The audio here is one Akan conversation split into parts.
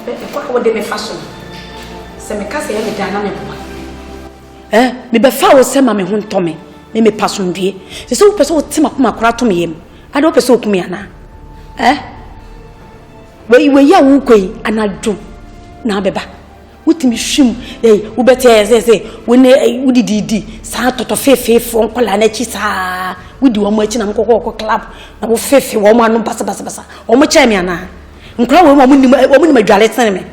What they may fashion. Semicassa, any dynamic. Me before was some mammy who told me, me passion be. The so person would tim up my crowd to me. I don't pursue me, Anna. Where you were young, and I do. Now, Beba. What me shim, who better say, when they would did, Sato to Fefe from Colanechis, we do a merchant and Coco Club, and will Fefe, woman, Bassa, or much Amiana. And crowd woman, my jolly enemy.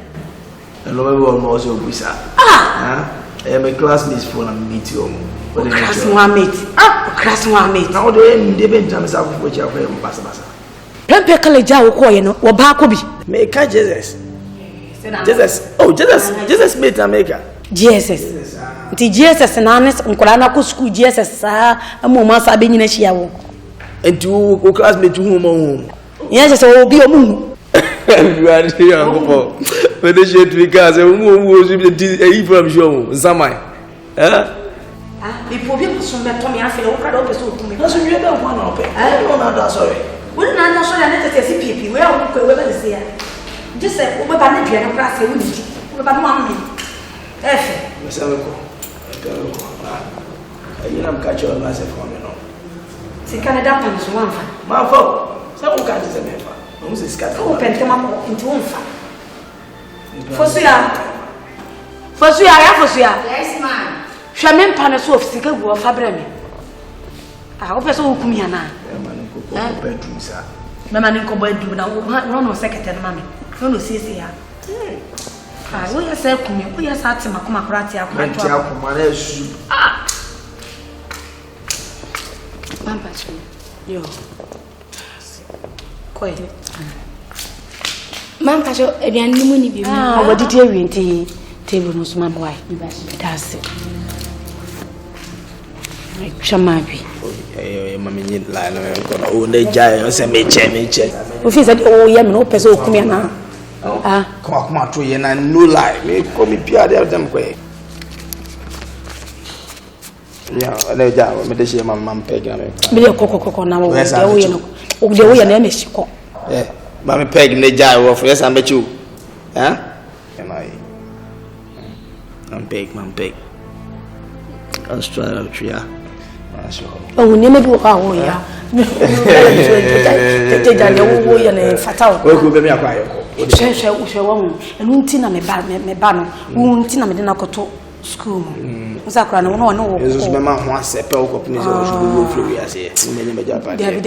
And everyone knows your visa. I am a classmate for a meet you. Class one mate. Class one mate. Now, the David James out of which I play Bassa. Plamper College, or Bacobi. Make a Jesus. Jesus, oh, Jesus made a maker. Jesus. The Jesus and honest Uncle school, Jesus, a moment I've been in a shower. And two classmates to whom? Yes, I will be a moon. You are here, Uncle. But the shit because a woman was with the from show. Zamai. Before people soon met Tommy, I feel okay. So to me, that's you don't want to pay. I don't know, sorry. Wouldn't I not show you a people? Where are we going to see? Just say, we're going to get a class. We're going to mommy. Miss Uncle. You don't catch your massive one, you know. See, Canada is one. My fault. Some catches a member. Who's this cat? Open them up into one. Fosia. Yes, ma'am. Shaman Panas of Sika or Fabremi. I hope I saw Kumiana. Bedroom, sir. Mamma Nico bedroom now, run or second, mammy. No, see here. I will yourself come here. We are sat to Macuma Kratia. Pampachu. Yo. Quite. Mam Casho, a young woman. What did you read? Table was my boy. That's it. Shamabi. Mammy, line on the giant, and me check. If he said, oh, yeah, no person come here now. Come on, to you and no lie. Me call me Pierre de them way. Yeah, I know, me this year, my mum pegging me. Be a cocoa now. Yes, I know. Oh, the way your name is Chico. Yeah, Mammy pegging the jar of yes, I met you. Huh? Am I? I'm big. I'll try out here. Oh, we never do how we are. Fatal. And Untina me banner, Untina me didn't go to school. Zakran, no, this mamma wants a pelk of David.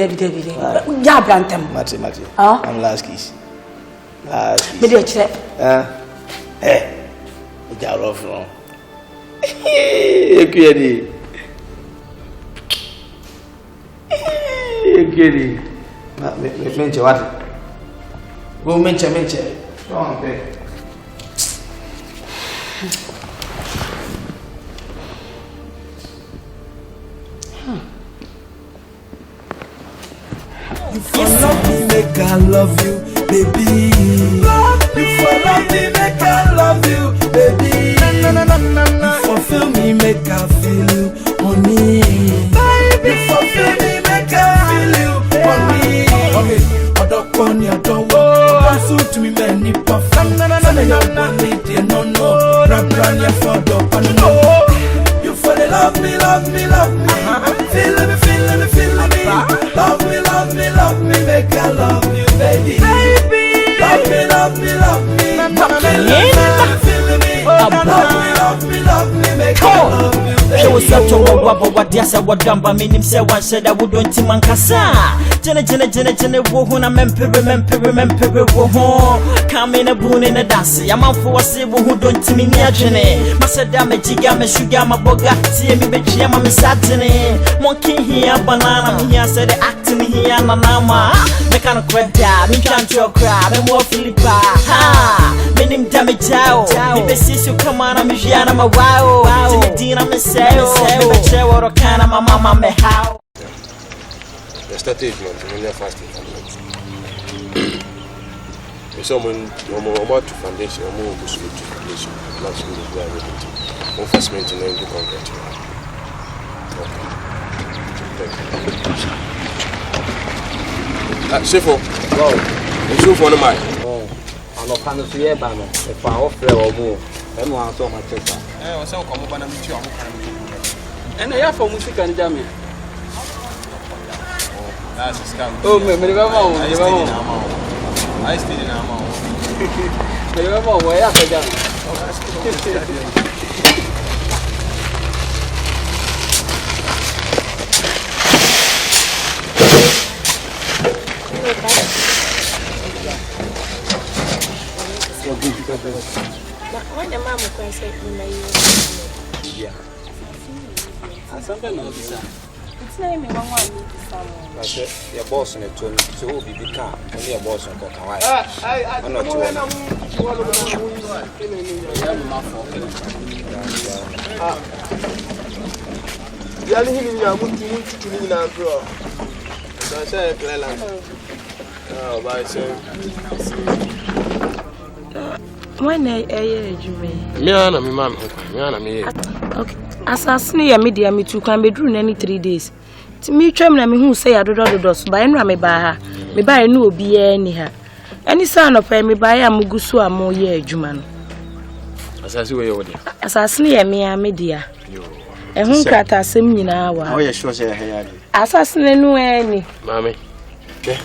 Jabrantem, Matty. I'm last kiss. Maybe a check. A jar of wrong. Giddy. Mention what? Go mention. Go on, babe. You follow me, make I love you, baby. You follow me, make I love you, baby. You fulfill me, make I feel you, honey. You fulfill me, make I feel you, honey. Okay, I don't want you, I don't want suit me, many puff. No, run your photo, you for the love me. Feel me. Love me, make I love you, baby. Love me. Love me, make I love you, baby. She was up to what yes, I would dump. I mean, him say one said I would want to Mancasa. Jenna, woman, I remember, come in a boon in a dance. I'm out for a civil who don't to me near Jenny. Massa damage, sugar, my boga, see me, but I'm a Saturday. Monkey here, banana, here, said the acting here, Mama. Make a crab, me can't your crab, and more Philippa. Ha! Meaning damage out. If they see you come on, I'm a Gianna, my wow. I'm a say, or kind of my mama, me how. The statement when you're fasting from someone more to foundation, more to school to foundation, plus we will be more first maintenance to concrete. Shifo, wow, it's you for the mic. ano pa no so ye ba no e fa ofre wo mo e no an so ma chesa o se ko mo ba na mi ti o mo kan mi ene ya fa musika ni jame that's scam oh me ba ma o me ba ma I stay in ama me ba ma o ya fa jame When the mom was saying, "Yeah, Asante no bisa it's not me one need to someone." but your boss na to so obi bi ka only your boss ko ka wa ana to ya ni hili ya mtu ni na bro sasa Cleland ba se When I jume. Me ana me man me ana me Okay. Asasini ya media me tu kan bedru na ni 3 days. Ti me twam na me hu say adododo so ba enra me ba ha. Me ba enu obi e ni ha. Ani sa no pa me ba ya mugusu amo ye adwuma no. asasi we yodi Asasini ya me ya media. Ehun krata asem nyina wa. how you sure say he ya Asasini no eni. mami ke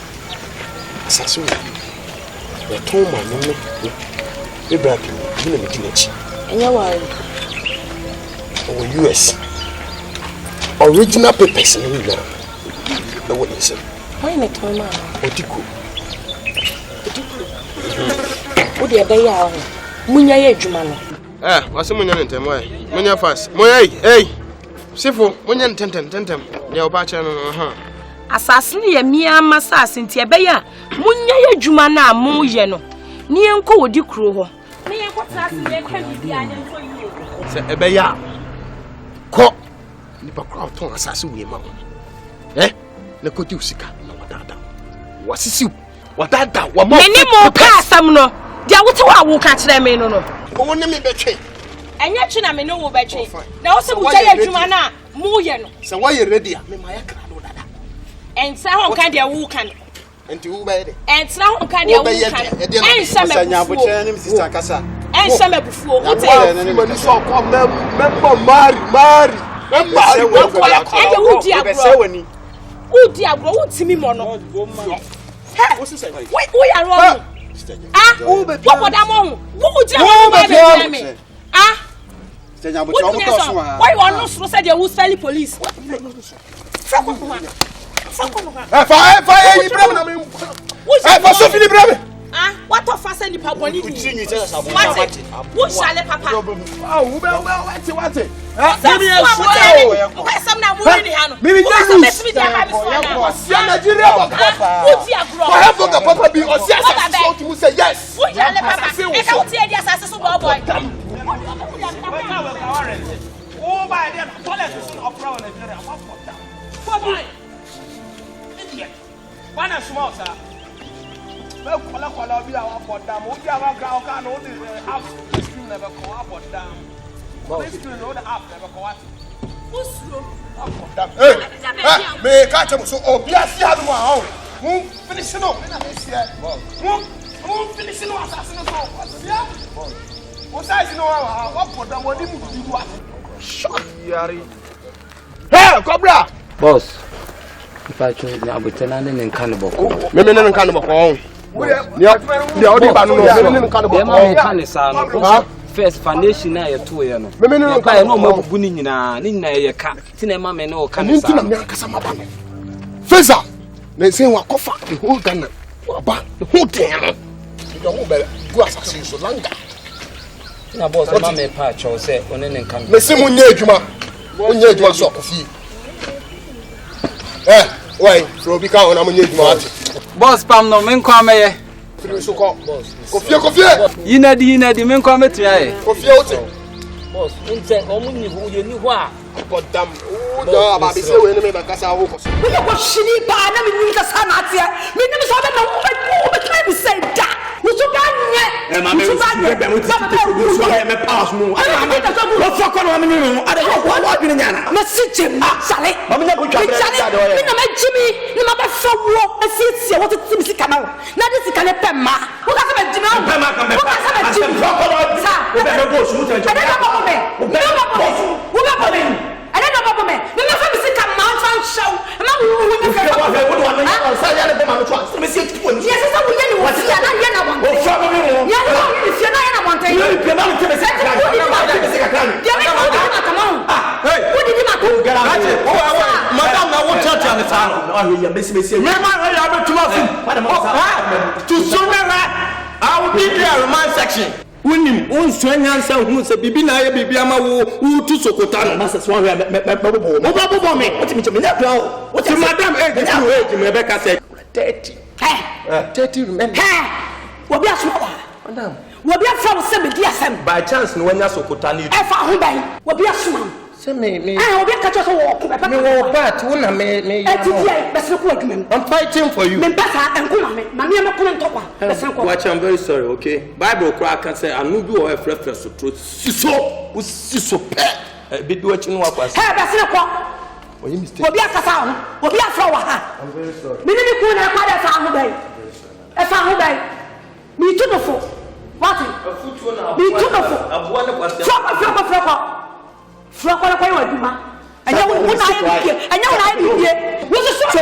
asasi we ya to ma no Ibrahim you know me teenage Enya wa. or US original papers in Ghana no what you say Why not to ma? Otiko Wo de be ya ho. Munya ye adwuma no. wase munya ntem why munya fast munya hey sifo munya ntem ya oba cha no ha Asasini ye mia masase nti ebe ya munya ye adwuma na amu ye no. Ni enko wodi kuro ho. Me ye kwata asini ye kwa bibi anya nso yie. se ebe ya ko nipa kwa ton asase we ma na koti usika na wadada wasisi wadada wa ma Meni mo ka asam no. Dia wote wa wo ka kire me no no. o ne me betwe Enya twi na me no wo betwe. Na wo se bu ja ye adwuma na mu ye no. se wa ye ready me ma ya kra no dada Ensa ho kan dia wo kan. enti u ba ye de Ensa ho kan dia wo kan. Ensa me nya bo bufuo. che ni sister kasa Ensa me bufuo. Wote. mani so ko member mari Ende wo di agro. Wo di agro wo timi mo no. Wo ya ro. Wo boda mo hu. Wo di agro ba be me. nya bo che o mo ko so ha Why you want no so say they will spell police? fa Ibrahim na me fa so fili Ibrahim What of us any papa ni? chinyi che sa bo Wo shale papa. what Baby why some na mu ni ha no. Baby Jesus. Sia Nigeria papa Wo di agro. for help of the papa be or so to say yes Wo shale papa. E ka wo ti e di asase so boy. oh by them toilet is on opera on Nigeria what for that for boy idiot one small sir be kola bi awa for dam o bi awa gra o ka no the app screen never go up for dam this screen no the app never go what usro hey me catch him so obi asi adu ma ho mu finish no na me see mu finish no asase no so o size no wa for dam o di mu di wa yari hey cobra boss if I choose na abotena ne nkan boko me ne nkan boko dia odi ba no me ne nkan boko ma nkan sa no first foundation na ye to ye no me ne nkan no mabubu ni nyina ye ka ti na ma me ne o kan sa ni na me akasa maba no feza na say wa kofa the whole Ghana wa ba the whole thing no do mo be go asase so langa na boss ma me pa cho say one ne nkan me se munye adwuma so kofi why so bi ka ona munye adwuma ati boss pam no men kwa meye firi so ko kofi yinadi men kwa metua ye kofi ote boss nte omunni hu ye ni ho a godam o da aba bi se we ne me ba kasa wo ko so we go shini ba na me ni ka sa na atia me ni so be na wo try me say da wo so ga nye ma me so be mo ti so me pass mu o fo ko no me ni no ade ko wa dwene nyana ma si jem sale ma me na ko twa me me na ma jimi na ma ba fa wo asiesie wo tete mi sika na wo na de sika ne pe ma wo ka se ba jimi I will give you a romance section. Unim, un swanya sa hu se bibi na ye bibi ama wo tu sokota no masa swan we me me what me na plan what madam age me be ka say 30 30 remember wo bi asoma wa madam wo bi afa se be di asem by chance no wanya sokota ni e fa ho ban wo bi asoma say me wo bi ka cho so wo me wo bat wo na me I'm fighting for you. Me pasa enkuma me ma me ko ntokwa besan ko watch I'm very sorry okay Bible crack can say anu bi o efrefre so tro siso pe bibi wachi no akwase besan ko oyi mistake obi akasa ho obi afra wa ha I'm very sorry me ni ku na kwa da fa ho bai e fa ho bai me tu no fo what afutu na me tu no fo abuwa ne kwase fro ko wa duma anya wo na ye anya wo na ye wo so wo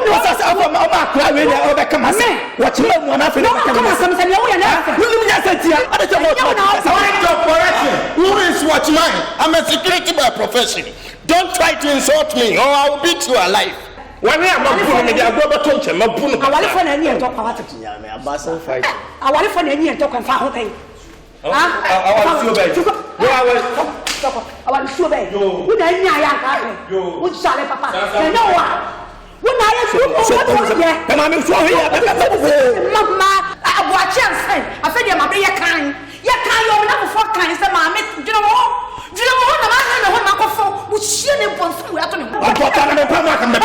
no sasa ma kwa we na o be kama se wo chima mu na fe na kama se se wo ya na wo ni ya sentia ada che mo who is watch mine I'm a security by profession don't try to insult me or I will beat you alive when I am a me dia go beto nche mabu no awale fo na ni en to kwa wata ya me abasa fight awale fo na ni en to kwa fa ho kai awale fio bai go awale awale fio bai wo na nya ya ka wo sale papa na wa wo na ya so e ma me so ho ya mama abu a chance afa dia ma be ya kan yo na fo kan se ma me dino mo na ma na ho ma ko fo wo hie ne ponso wo ato ne ho papa na me pa ma kan be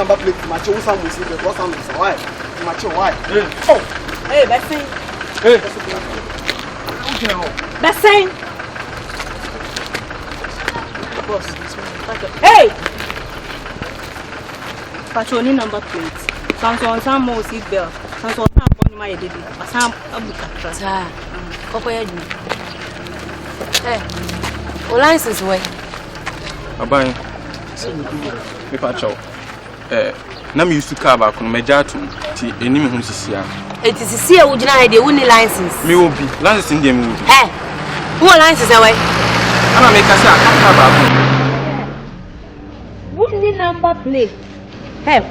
number plate match who some will see the boss and so why match why oh hey Bessin Bessin boss hey patroni number plate some more seat belt some on my dedi some abuka sa kokoya ju o license way abai me pacho na me used to car back on my jatu ti enim hu sisia it is sisia wo gina de woni license me obi license ndem wo wo license away ana me ka say aka back woni number plate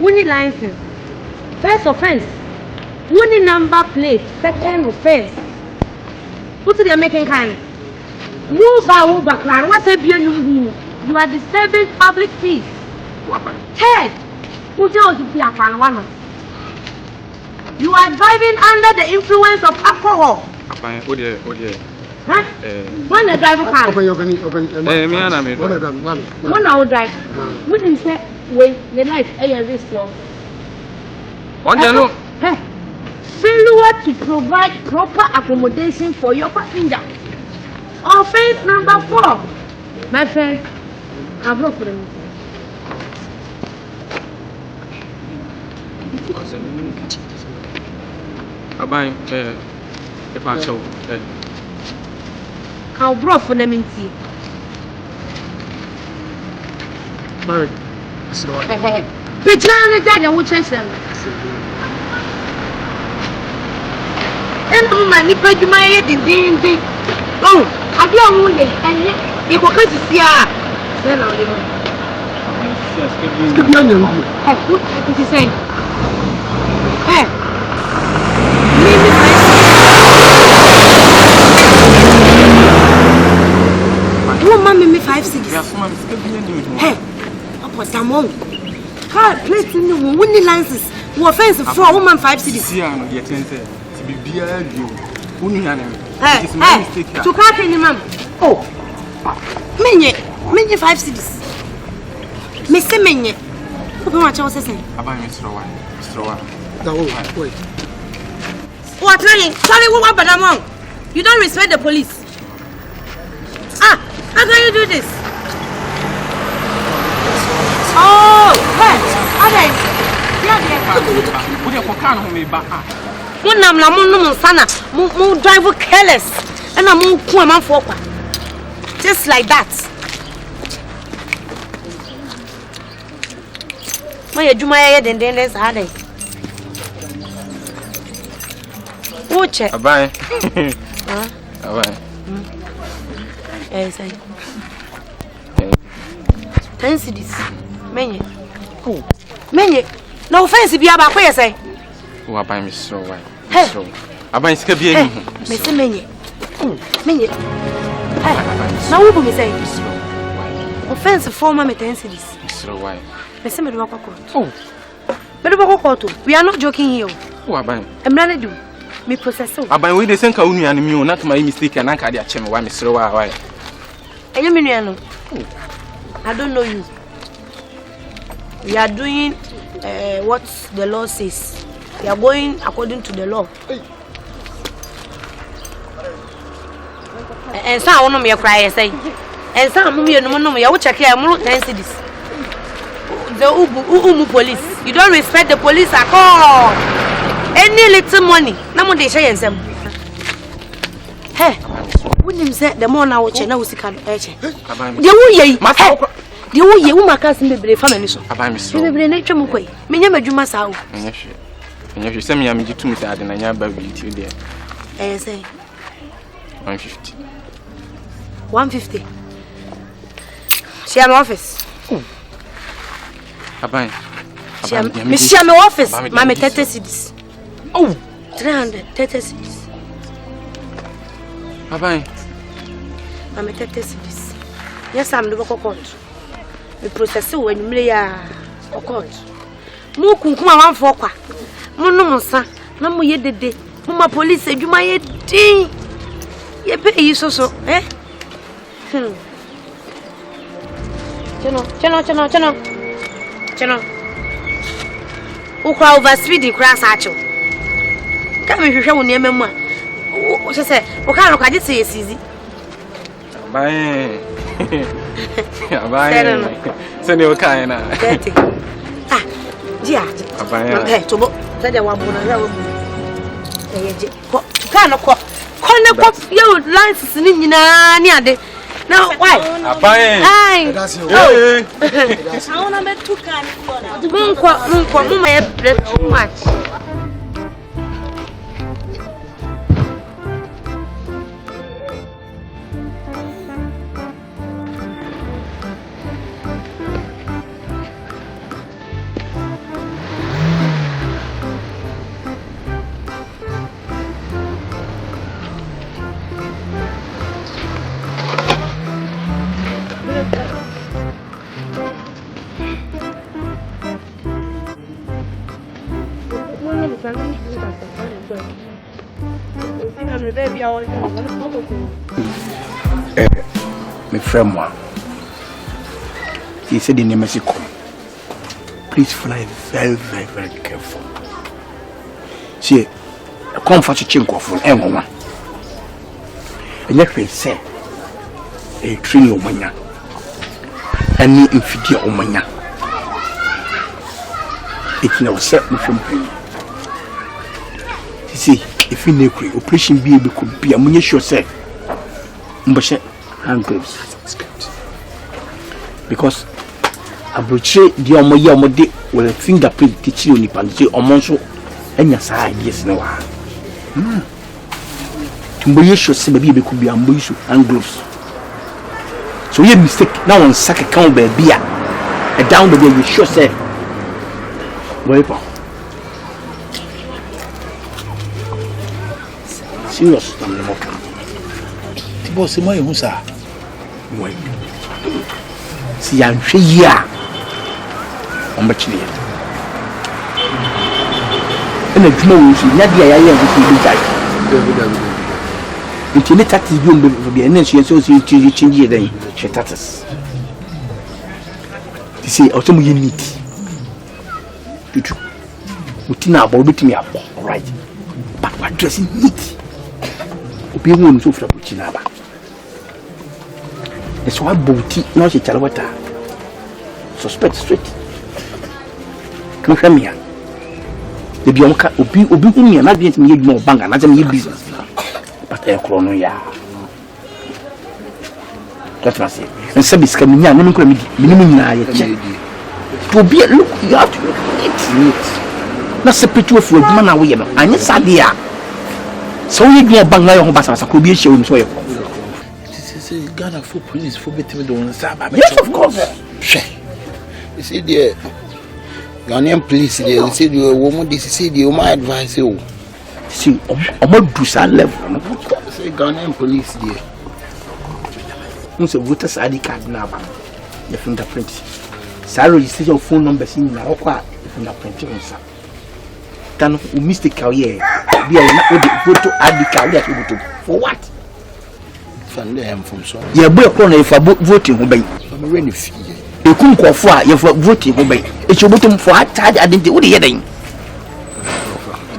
woni license first offense woni number plate second offense what they are making kind move out back what say you are disturbing public peace third you are driving under the influence of alcohol. Huh? When the driver car? Me and me. When I would drive, wouldn't say, wait, the light, this long. What do you know? Failure to provide proper accommodation for your passenger. Offense number 4. My friend, I broke for them. Abai, if I show, how broke for them in tea. Married. Petrana Daniel would chase them. And my nipper, you may eat in. Oh, I don't want it, and you will come to see her. Then I'll leave. What you saying? Hey. Me 5 cities. Hey, what Samon? Car plate in the winning lances. Who offensive for a woman 5 cities. To be beer, you. Hey, to crack any man. Oh, many 5 cities. Mr. Menya. Who much I was saying? About Mr. Wait. What running? Sorry, what about among? You don't respect the police. How can you do this? Oh, hey, Ade. When I'm Lamun Sana, mo drive careless, and I'm more poor man for just like that. My Jumaya then there's Ade. Watch it. Bye. Bye. Yes, I. 10 cities. Many. Oh, many. No offense, be about where say. Who are by me so well. Hey, about Scabby. Mr. Many. Many. Now, who will say? Offense for my 10 cities. So why? Mr. Medwaka. Oh, but we are not joking here. Who are by? I'm not do. Me process so. About we the same Kauni and me, not my mistake, and I can't catch him. Why, Mr. Why? I don't know you. We are doing what the law says. We are going according to the law. And some want me cry say. And some me no me. I will check here. I'm not 10 cities. The Umu police. You don't respect the police at all. Any little money, no one they share them. Hey, when him say the more now watch, now we see can eche. The wo ye, the wo ye, wo makas me bre family so. Abai me so. Me bre na twem koi. Me nya madwuma sa wo. Enye say me am gi tumi say ade na nya ba bi ti there. Say 150. 150. Share my office. Abai. Me share my office. Mama 30 cedis. Oh, 330 cedis. Abai. Mama 30 cedis. Yes, I'm the court. Me process when you me ya court. Mo kunkuma wan fo kwa. Mo no monsa. Na mo ye dede. Mo ma police adwuma ye din. Ye be yi so eh? Cheno. Ukwa over speeding crash acho. Come me hwehwe wo ne memu a. Wo se wo ka no kwa je se yesizi. Bye. Bye. Send you kind na. Ah, dia. Bye. Hey, tobo. Send wa bu na ya wo bu. Eh je. Ko ka no ko. Ko ne ko yo license ni nyina ni ade. Now why? Bye. Hi. That's you. Hey. I want to make 2 cans for that. Munko, my bread too much. My friend one. He said in Mexico. Please fly very, very, very careful. See, a comfort chinko from anyone. And yet we say a trio mania. Any infidel mania. It's no set from him. See, if you know operation be able to be a money sure say mbashe hand gloves because abroche di omoye omode will fingerprint teach oni panse omonso enya sa ideas na wa tumboye sure say be able to be amboyisu hand gloves so you mistake now on sack account be bia A down the way you sure say. Wait, serious, I'm the mocker. The boss, my who's a wait. See, I'm sure ya. I'm much near. And a dream, Nadia, I am with you. It's in a taxi room for the energy associated to change your day. She tatters. You see, also you need to Mutina about me up, all right. But what dressing neat? Be one so for Puchinaba. It's one booty, not a chalawata. Suspect straight. Come from here. The Bionka will be me and not be more bang and other business. But I chrono ya. That was it. And Sabis coming here, no minimum. To be a look, you have to look neat. Not separate with a man away, and it's a dear. So you get a bang like on Bassas, could be a show in soil. This is Ghana for police for between the ones. Yes, of course. You see, the Ghanaian police, they said you a woman, this is the my advice. You see, I'm not do some level. Say Ghanaian police, dear. Who's a voter's ID card now? The fingerprint. Sorry, you see your phone number in the fingerprint. Then we mistake career. We are not with the voter ID card. For what? From them from so. Yeah, boy, if I voting, obey. I'm really fee. You couldn't call for you for voting, obey. It's your bottom for hard identity. What are you doing?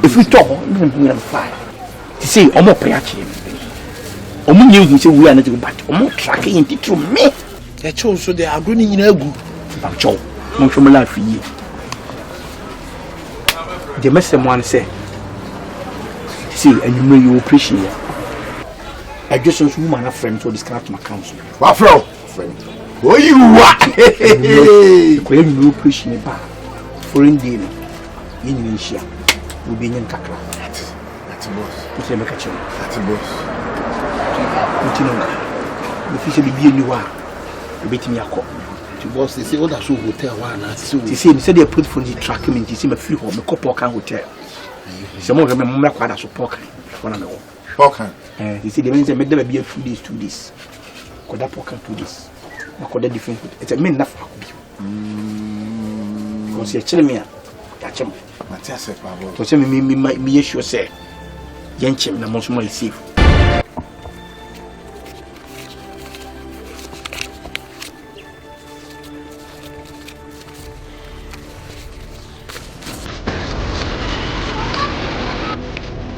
If we talk, we have five. You see, I'm more preaching. I'm new who say we are not going back. I'm more tracking into true me. They chose so they are going in a good. I'm sure. I'm from a life for you. The message one say, see, and you know you appreciate it. I just want woman a friend to disconnect my counsel. What friend? Who you are? You appreciate it. Foreign deal in Indonesia will be in Kakra. That's a boss. What's your make a change? That's a boss. If you say be a new one, you beat me a cop. The boss, they say, oh, that's a hotel one. They say they put for the track him into see a few home, a couple can hotel. Some of them remember quite a support. One of them. Pocket. They say they made them be a 2 days, 2 days. Could that pocket 2 days? I could that different. It's a main enough. Because you're telling me, catch him. So tell me, sure say, Yanchim, the most more safe.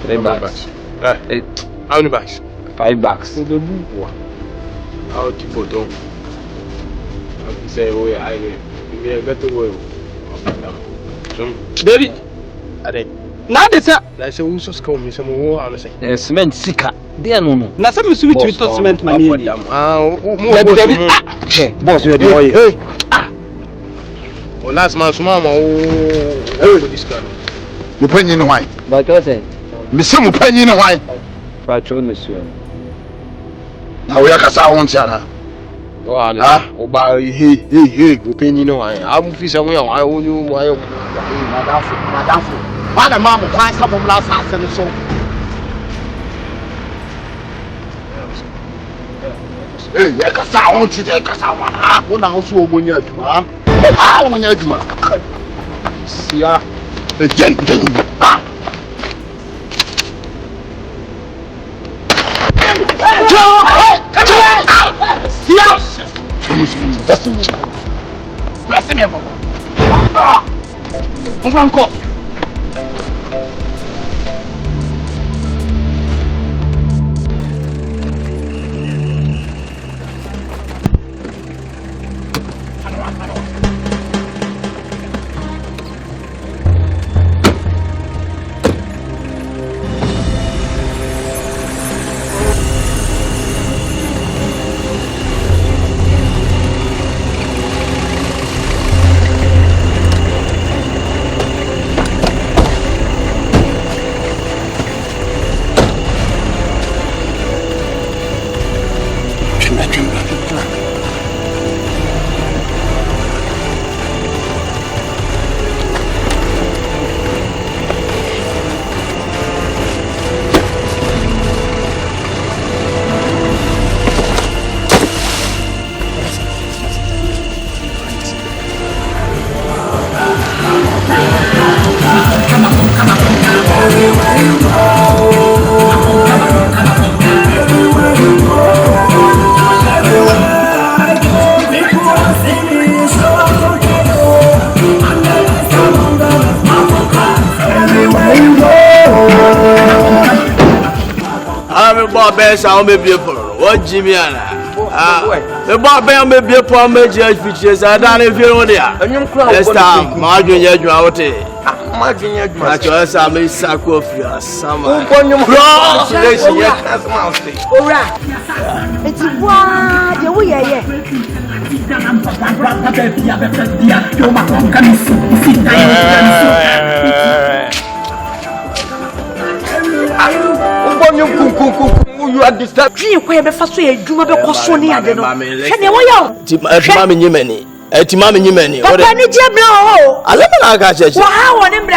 $3. How many bags? $5. How to photo? I say, oh, I get to go. David, now that's a that's a who's coming. Some more, I say. Cement sika. They are no. Now, some sweet with cement money. Boss, you're the boy. Hey. Well, last month's mama, oh, this guy. You put in white. But what's it? Miss Sam penny in white. Patrol, monsieur. Now we are Casa. Oh, by hey, opinion, I'm fishing. I own you, my madam. Madam, mamma, find some of last house and so. Hey, Casa, I want to take Casa. One also when you're man. I want you to see ya. The gentleman. boy best I'll be people. What Jimmy the boy bear may be a poor major features. I don't feel there. This time, Margin Yadu out here. Margin Yadu, I may sacrifice some. It's what the way. You are disturbed. You can't be fast. You do not be cautioning. I don't know. Can you wear? Mammy, you many. Timmy, you many. What can you do? I let me catch it. How on him?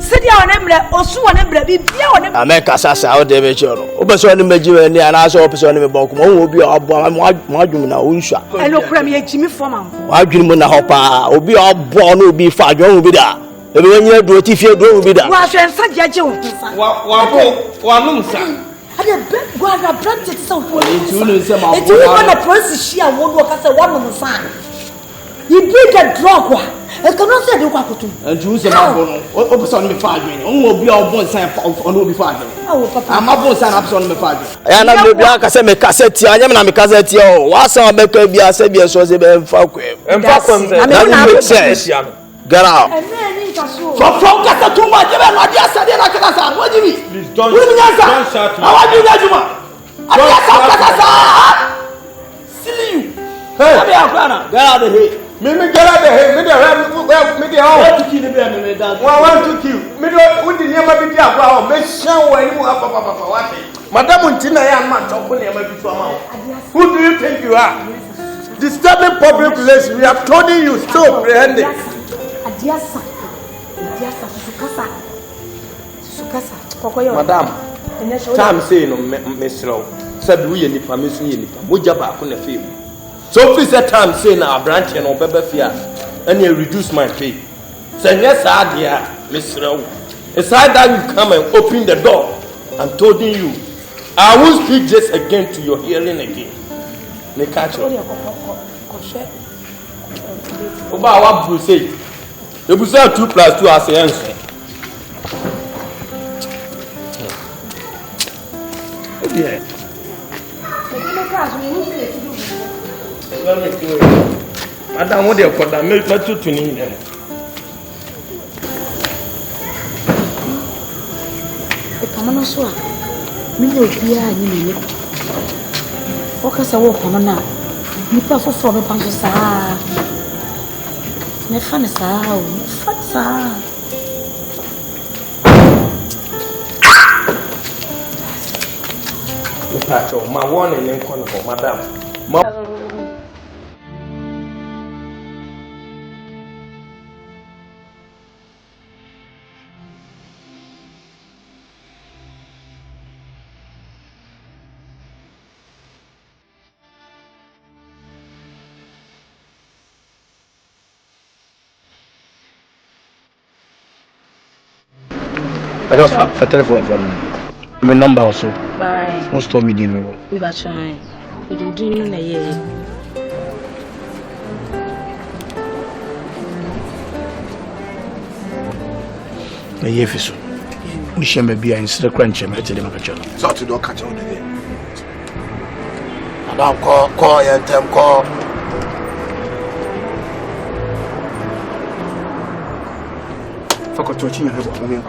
Sit down on him, or so on him. I make us out the major. Open major and I saw a person in the book. Will be our margin now. I know Premier Jimmy Forman. Why do you hopper? Will be our born will be far. You will be there. When you do it, if you do be there. What I'm such a joke. One, sir. I did go and plant it so for it's one of process she and won't work as a woman on the fan. You did a drug one. I cannot say the wakutu. And you say, what was on me 5 minutes? Only be our bones and will be 5 minutes. Oh, Papa, I'm a bones and up on the 5 minutes. And I'm not a semi cassette. I am a cassette. What's our make a be a Sabian so they be Falcon. And Falcon says, get out. From Cassa too much. I just said, what do you mean? Please don't shout. How are you, Najuma? Silly you. Hey, get out of here. Maybe get out of here. Maybe I want to kill the I want to kill. Maybe we didn't ever be there. Wow, make sure when you have Papa. Madame Tina, I am not talking. Who do you think you are? Disturbing public relations. We have told you still apprehending. Madam, time saying, Miss Rowe, said we any permission, Mujaba on the field. So please at time saying our branch and Obeba Fia, and you reduce my pay. Say, yes, I dear, Miss Rowe. It's either you come and open the door and told you, I will speak just again to your hearing again. Make catch you. About what you say. You will say 2 + 2 as the answer. Yeah. Let me do it. I don't want to put that milk to need them. The common soa. Me no fear any. What can I walk on now? You prefer from a bunch of sa. Me fun sa. Fun sa. My warning in corner for Madam. I just have a telephone from my number also. Bye. Won't stop me doing it. We are trying. We do in a year. A year for so. We shall be instead of crunching. I tell them a channel. So to don't catch on the day. I don't call and them call. Fuck what you're watching.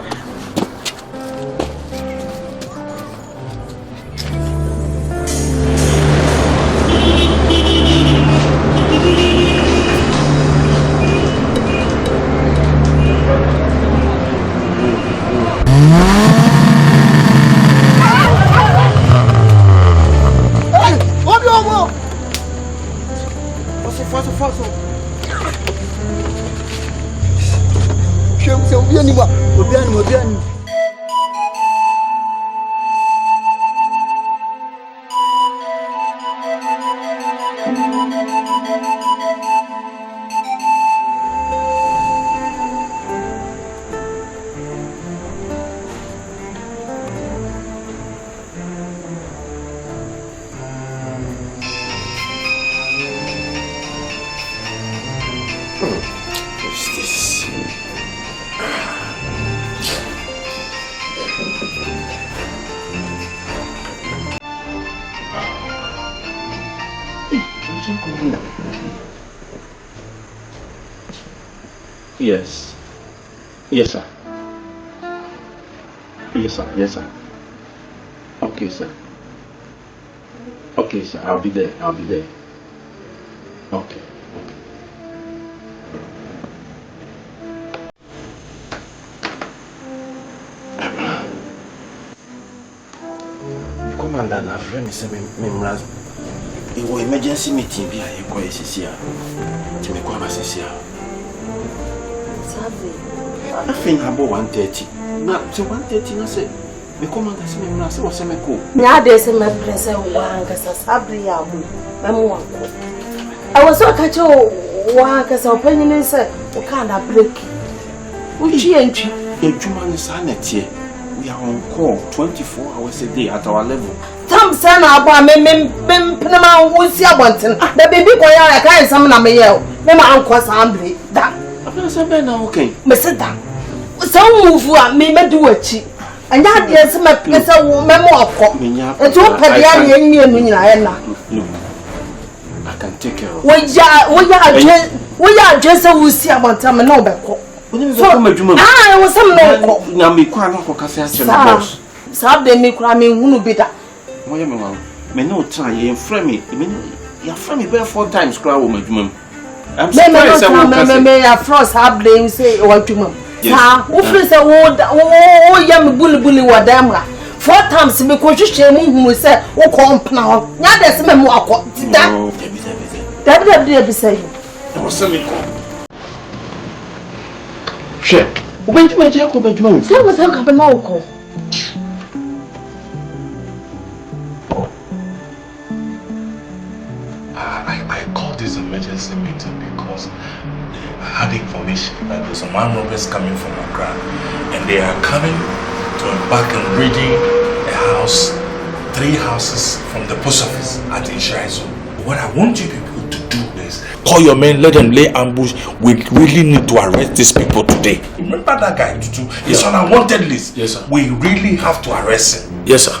Yes. Yes, sir. Yes, sir. Yes, sir. Okay, sir. Okay, sir. I'll be there. I'll be there. Okay. Commander, na friend me say me it was emergency meeting bi aye ko esisia. Ti me ko abasisia. Sabe. I think about 1:30. Na so 1:30 na say me commander say me na say wo say me ko. Nya de say me press wanga sa sabre ya mu. Memo wako. I was so catch wanga sa opinion say o ka na break. Uchi entry. Ejuma ni sa na tie. We are on call 24 hours a day at our level. Tam say na abo me pnema wusi abonten. Da baby ko ya ka nsam na me ye. Me ma anko sambre. Da. Abena say be na okay. Me sit down. So move a me do achi. Anya de say me pese wo me mo akọ. Etu pede ya ne enyi enu nyina ye na. No. I can take care of. Wo ya adwese wusi abonten me na obekọ. So, ah, was some no. Now, me quite not for boss. Sabe me cry me who be that. Why am I? Me no try, you frame me. I mean, you frame me bare 4 times, cry with my mum. I'm surprised I won't me a frost have blame say what to mum. Ah, who feels a word, oh, young bully, what damn. 4 times because you shame who say, oh, comp now. Now there's me more. That be say. I was saying. Shit. When you make Jacob Benjamin, there was a couple more. I called this emergency meeting because I had information that there's some armed robbers coming from Accra and they are coming to embark and raiding a house, 3 houses from the post office at Ishaizo. What I want you people to do is call your men, let them lay ambush. We really need to arrest these people today. Remember that guy Tutu? He's on our wanted list. Yes, sir. We really have to arrest him. yes, sir.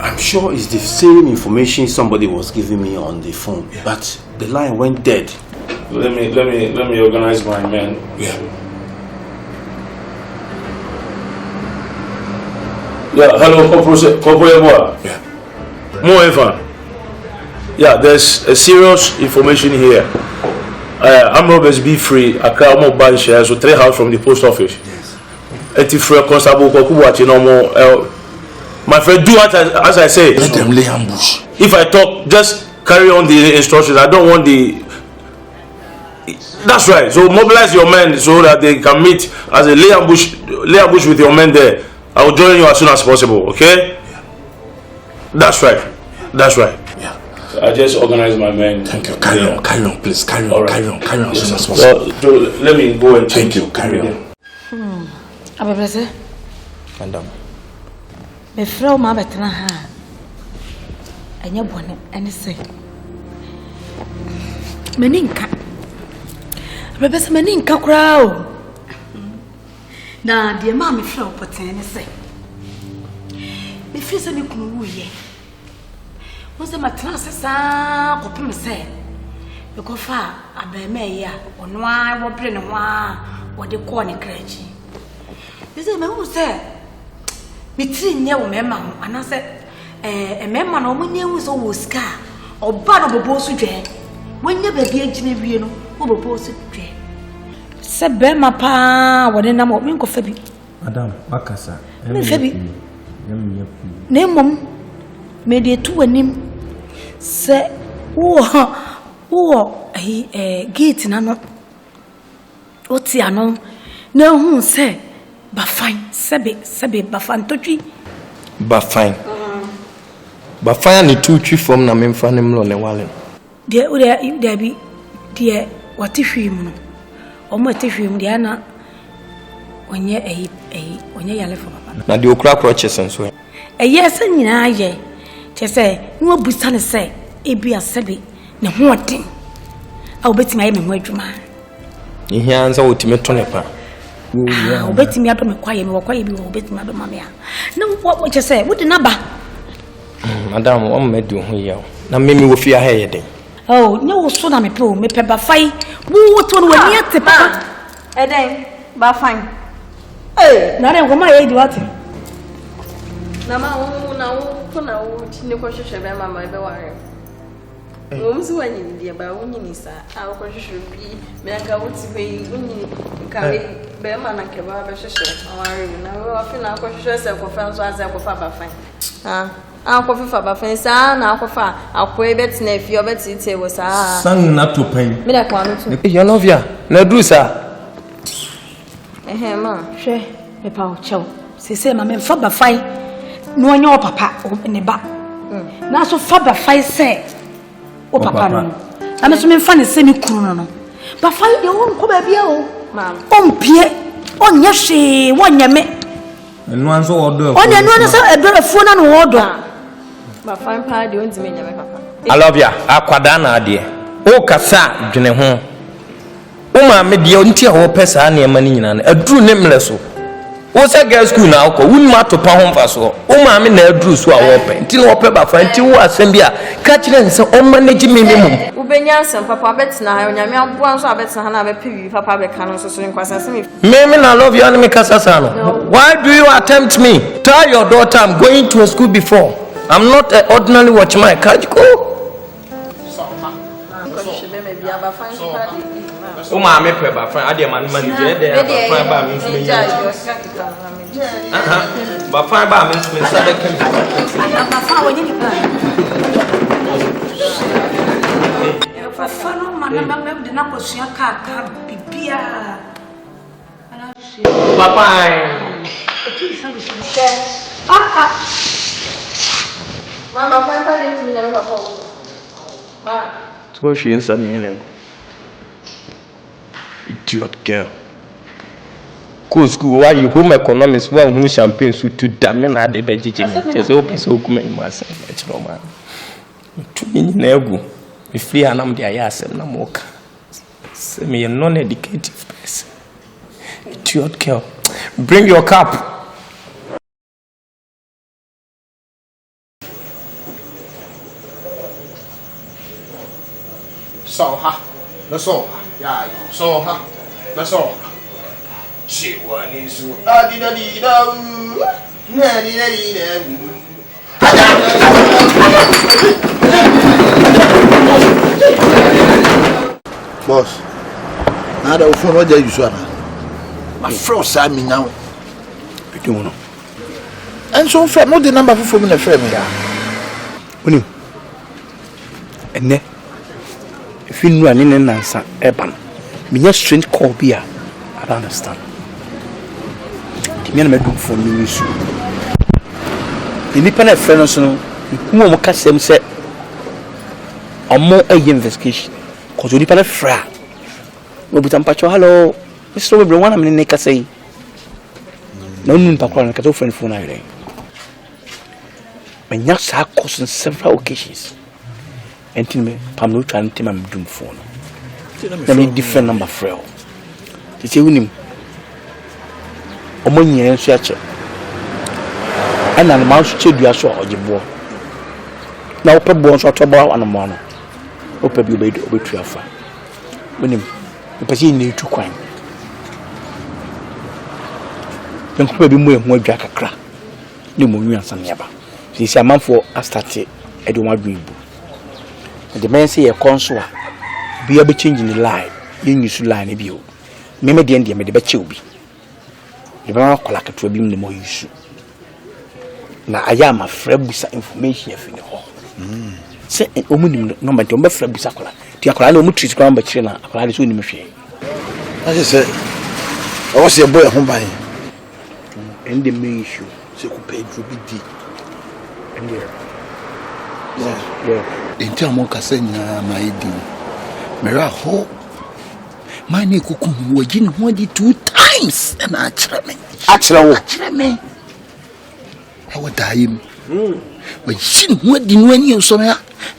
I'm sure it's the same information somebody was giving me on the phone, but the line went dead. Let me organize my men. Yeah. Yeah, hello, Corporal. Yeah. More info. Yeah, there's a serious information here. I'm robbers be free. Accra mo ban shares so 3 house from the post office. Yes. Free constable Kumawood no more. My friend, do as I say. Let them lay ambush. If I talk, just carry on the instructions. I don't want the. That's right. So mobilize your men so that they can meet as a lay ambush with your men there. I will join you as soon as possible. Okay? Yeah. That's right. That's right. Yeah. So I just organize my men. Thank you. Carry on, please. Carry on as soon as possible. So let me go and thank you. Carry on. Abebrese. Madam. Me frau ma betena ha. Anya bone ene se. Meninka. Abebrese meninka kura o. Na de ma me frau poten ene se. Me fi se me kunu wuye. Mo se matena sesa kopim se. Me ko fa abeme ya ono a wo bre ne ho a wo de ko ne kraji. Me se me hu se Mitri nye wo mema ho anase mema na omo nye hu so wo ska oba no bobo so dwe wonye ba bia gine wie no wo bobo so dwe se be ma pa wode na mo min ko fa bi madam makasa me fa bi ne mom me de tu anim se wo gate na no oti ano na hu se Bafine, sebe bafine totwi. Bafine. Bafine ni tuchi from na memfa ne mlo ne wale. De bi de watihwi mu no. Omo atihwi mu de na onye onye yale fo papa. Na de okra chesen so. Ese nyina ye. Chese ni obusa ne se ebi asebe ne ho oden. A obetimi aye me ho adwuma. Ihia nza otime to ne pa. Obetimi ado me kwaye me wakwaye bi obetimi ado mame a na wo chese wo de na ba madam wo medu ho ye na memi wo fia ha ye den Oh, no, so na me peba fai. What one when near te pa. Eden, ba fine. Eh, na dem ko ma ye di what? Na ma wo na wo ko na wo chine ko hwehwe be mama be ware. Wo msi wanyi di ba wo nyini sa. A wo ko hwehwe bi me anga wo ti hwe wonyi ka we be ma na ke ba be hwehwe ware na wo afi na ko hwehwe se ko fa nso aze ko fa ba fine. Uncle Fifa Bafensa, Uncle Fa, I'll pray bet nephew, bet it was a sang not to pain. You love ya, no do sir. Ma, She, a pow chow. Say, Mamma Faba Fai, no your papa, open a back. Now so Faba Fai say, O papa, I'm assuming funny semi chrono. But find your own cobabio, ma'am. On Pierre, on Yashi, one yame. And one's order. On your one a phone and order. But fine pie, you want to mean papa. I love ya, Aquadana, dear. O Cassa, Geneho. Uma media until our pesa near money and a true nameless. What's a girl school now? Wouldn't matter to pound for so. Uma, I mean, a drew so open. Till our pepper for until Assembia. Catching and so on managing minimum. Ubenya, some papa bets now, and Yamia once I bet Sahana PV, papa becano so soon. Maybe I love your enemy Casasano. Why do you attempt me? Tell your daughter I'm going to a school before. I'm not an ordinary watchman. Can't you go? Oh, my pepper, I did my money there. But 5 minutes, Mama, Papa didn't mean never hold. So she is an idiot girl. Go school, why you home economics? Well, who champagne suit to damn and the vegetarian. Just open so come in myself. It's no man. To me, never. If we are not the ayas and no more. Semi a non educated person. Idiot girl. Bring your cup. So ha, that's all. Yeah, so ha, that's all. She wanted to Boss, now the phone what you saw. My friend said me now. You don't know. And so friend, not the number for me, friend. Uni. And ne. If you know an answer, Eban, me just strange call beer. I don't understand. The man made for me issue. The independent friends, who will catch them say, or more a investigation. Because you independent fra. No, but I'm patcho. Hello, Mr. Everyone, I'm in the say. No, no, Papa, I can't friend for night. My youngst have caused on several occasions. And tell me, I'm not trying to I'm doing phone. Let me different number frail. They say, Winnie, among you and search. And I'm mouse to do a show of the boy. Now, per bones or trouble on a morning. Open you made over to your fire. Winnie, the person need to crime. Then probably more jack a crack. You move me on some yaba. Since a month for I started, I don't want to be. The man say a consul be able changing the line. You used to line a view. Maybe the Indian made the bet you be. The man collect to be the more issue. Now I am a friend with information in the hall. Say a woman number to my friend Bisacola. The Akan no trees ground by China. I is winning machine. As I said, I was your boy home by him. And the main issue. So could pay to be deep. And there. Yeah. Enti amoka senya maidi. Mera ho. Mani kuku wajin ho di 2 times and achira me. Achira me. I would die him. But shin ho di no ani so me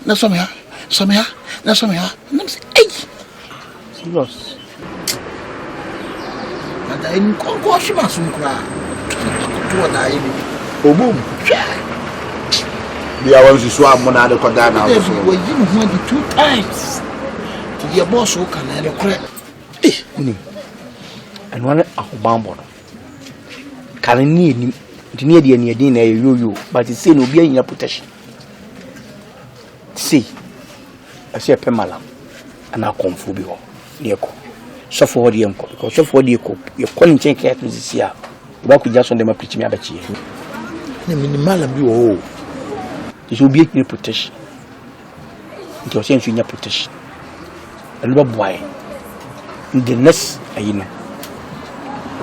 na so me na so me na say hey. Serious. Na dai ni ko shima sun kura. To dai ni. Obum. Be I want to swap money for that now. We didn't 2 times. To the boss who can I correct. And one of Bambo. Can need near the near dinner, you, but it's saying will be in your protection. See, I see a pemala, and I come for you. Near so for the uncle, because so for the cook, you're calling change care to this year. What could just on them preach me about you? The minimal and you all. This will be in your protection. It was in your protection. A little boy. In the next, you know,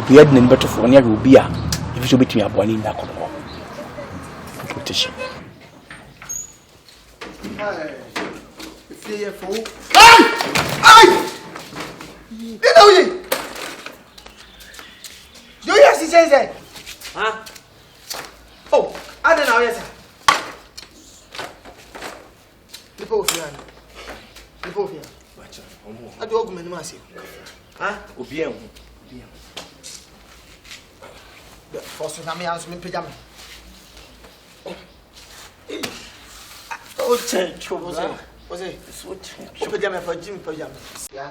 we had no better for near will be a if you between a bonnie in that protection. You hear she says that? Huh? Oh, I don't know, yes, sir. The both here. The both here. I do augment massive. Huh? Bien. The first time I asked me pajama. Oh, change. Was it? Pajama for Jim pajama. Yeah.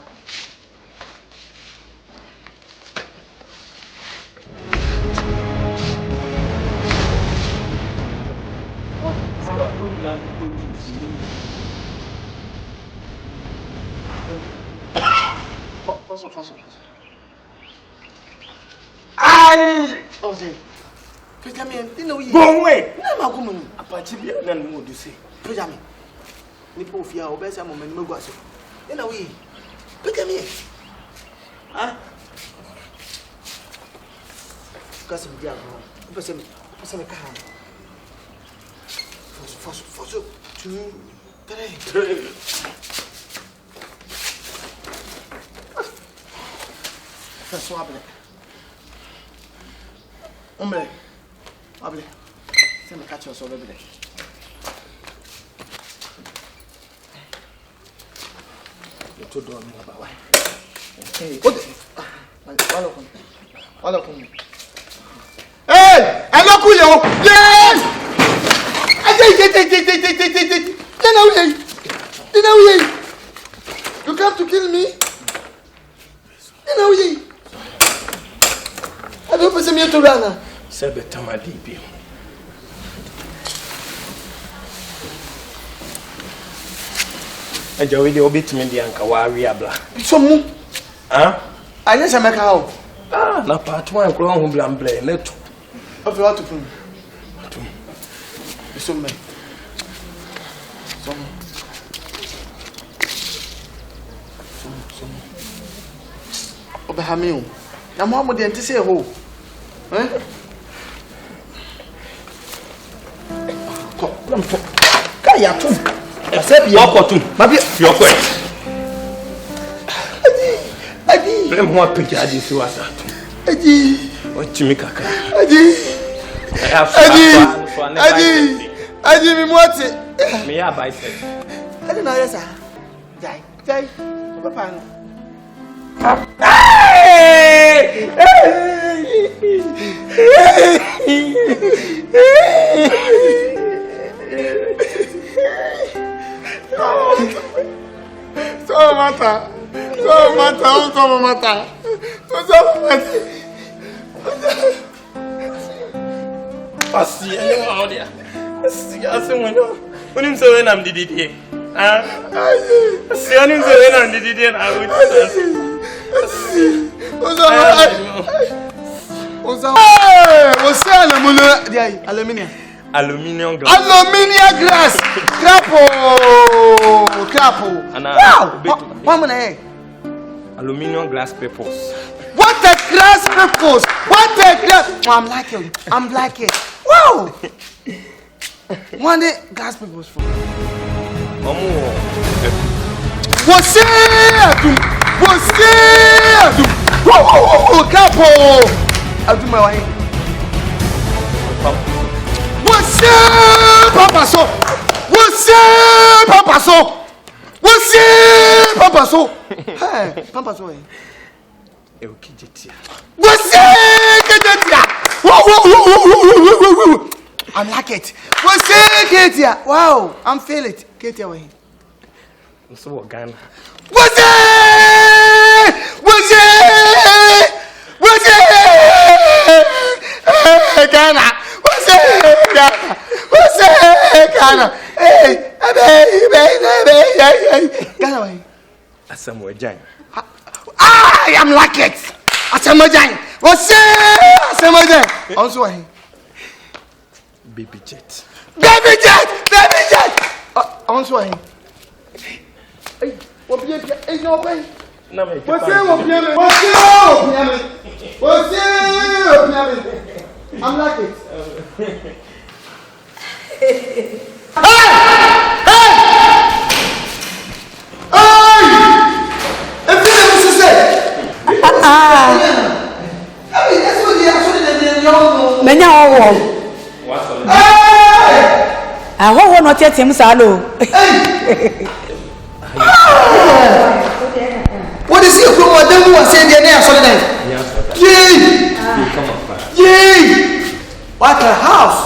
Go away! No, I'm going to Apache and what you say. Pajama. Nipple fear, or better moment, no gossip. In a way. Pajama. Huh? Cousin Diablo. Person a car. For 2, 3. First swap it. Hombre. Hable. Se me catch us over there. You told me about why. Hey, what? Welcome. Hey! I know who you are. Yes! You come to kill me? I don't want to run. Sebe tamadibi. Ajawi de obit me di anka wa wi abla. Somu. Ah? Anya sameka how? Ah, na part 1 kro hu blamble leto. Of what to put. Somu. Obahamiu. Na mo de ntise ho. Kaya tum. Asebi akotum. Mabi fiokwe. Adi. Rem ho apija adi si wasatu. Adi. O chimi kaka. Adi. Adi mi mwati. Me ya bicep. Adi na yesa. Jai. Papa. So mata. Pasi ene wa odia. Siasa mwenyo. Unim so we nam dididi. Ah. Sianim so we nam dididi na wuti. Aluminium glass. Crapo. Wow. Aluminium glass papers. What a glass papers. Oh, I'm like it. Wow. One day glass papers for. Você. Capo! I'll do my way. Você, Papa so. Hey, Papa so. Eu que ditia. Você que ditia. I'm like it. What's it, Katia? Wow, I'm feel it. Katia, wait. What's up, Ghana? What's it? What's it? What's it? Ghana. What's it? Ghana. What's it? Ghana. Hey, baby. Ghana, wait. Asamoah Jan. I am like it. Asamoah Jan. What's it? Asamoah Jan. Also, wait. Baby jet. Baby jet! Baby jet! On soit. Hey, what bien hey non ben. Non mais What's it? I'm like it. Hey! Hey! If you never say. Hey, that's what they actually Menya owo. I hope not yet him salo. What is it from what they were saying their name? Yay! What a house!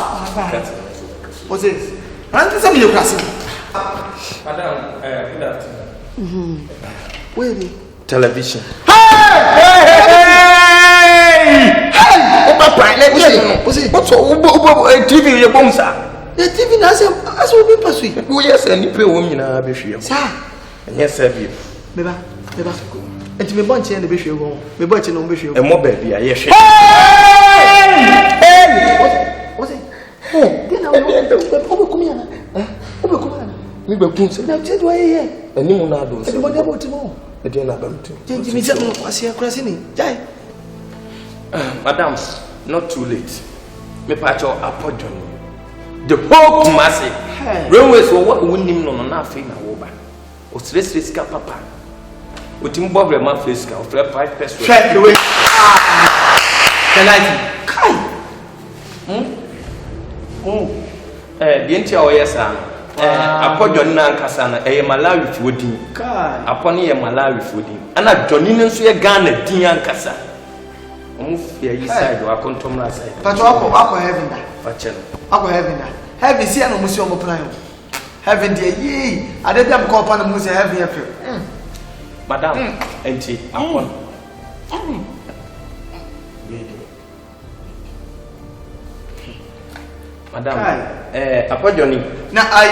What's this? I'm just a million class. Madam, good afternoon. Where is it? Television. Hey! What's it? What's TV? Your bomb, sir. The TV has a person. Oh, yes, and you pay women. Sir. Yes, sir. Beba. And to me, bunch in the bishop. Me bunch in the bishop. And more baby, yes. Hey! What's it? Hey, get out. Come here. Me be kun se. Now tell you here. And you na do. Everybody about tomorrow. The day na bam too. Change me tell no kwasi akrasi ni. Jai. Madam, not too late. Me pacho apodjon. The whole Kumasi. Railways were what we nim no na afi na wo ba. O stress ka papa. O tim bobre ma face ka o frɛ 5 pesos. Check the way. Penalty. Kai. The ntia o yes am. Apodjon na nkasa na Malawi fi odin. Kai. Aponi Malawi fi odin. Ana Johnny nso ye Ghana din ankasa. Omu fi ayi side wa kontom na side. Pacho akọ heaven da. Pachelo. Akọ heaven da. Heaven see na musi omo plan. Heaven there ye. Ade dem call pan musi heaven here. Madam, enti apon. Madam, apojoni. Na I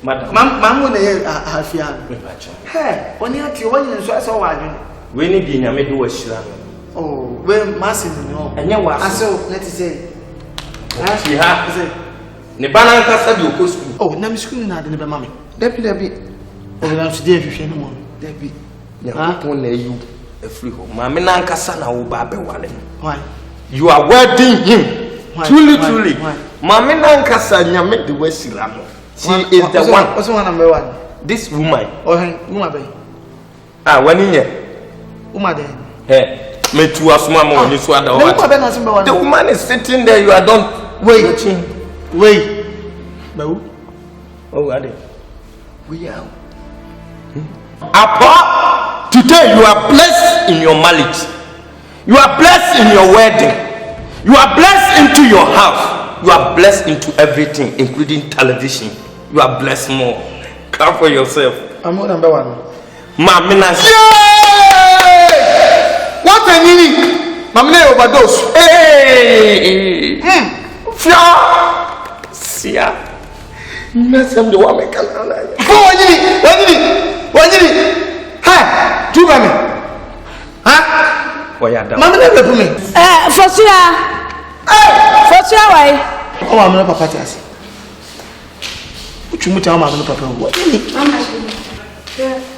Madam. Mamu na ye afia. Me pacho. Hey, oni ati o yin so so wa adwene. We ni bi nyame de wa shira no. Oh, we massive no. Enye wa. Aso, let us say. Ti ha. Ne bana nkasa bi okɔ school. Oh, na mi school na de ne be mama. Debi. O na so dey hwehwe no mo. Debi. Yakopon na you afri ho. Ma me na nkasa na wo ba be wale. Why? You are wedding him. Why? Truly. Why? Ma me na nkasa nyame de wa shira no. She is the one. What's one number one? This woman. Oh, hey, woman be. Wani nye. Woman there. Hey, me too asuma mo ni so ada what. The woman is sitting there, you are done. Wait. Bawu. Oh, are they? We are. Apa, today you are blessed in your marriage. You are blessed in your wedding. You are blessed into your house. You are blessed into everything, including television. You are blessed more. Clap for yourself. I'm more number one. Mamina. What a meaning! Mamina overdose. Hey! Sia. Mesem the woman can. One minute. Hey, do me. Huh? Why are Mamma never for me. Fosia. Fosia, why? Oh, I'm not papa. What you tell Mamma papa? What?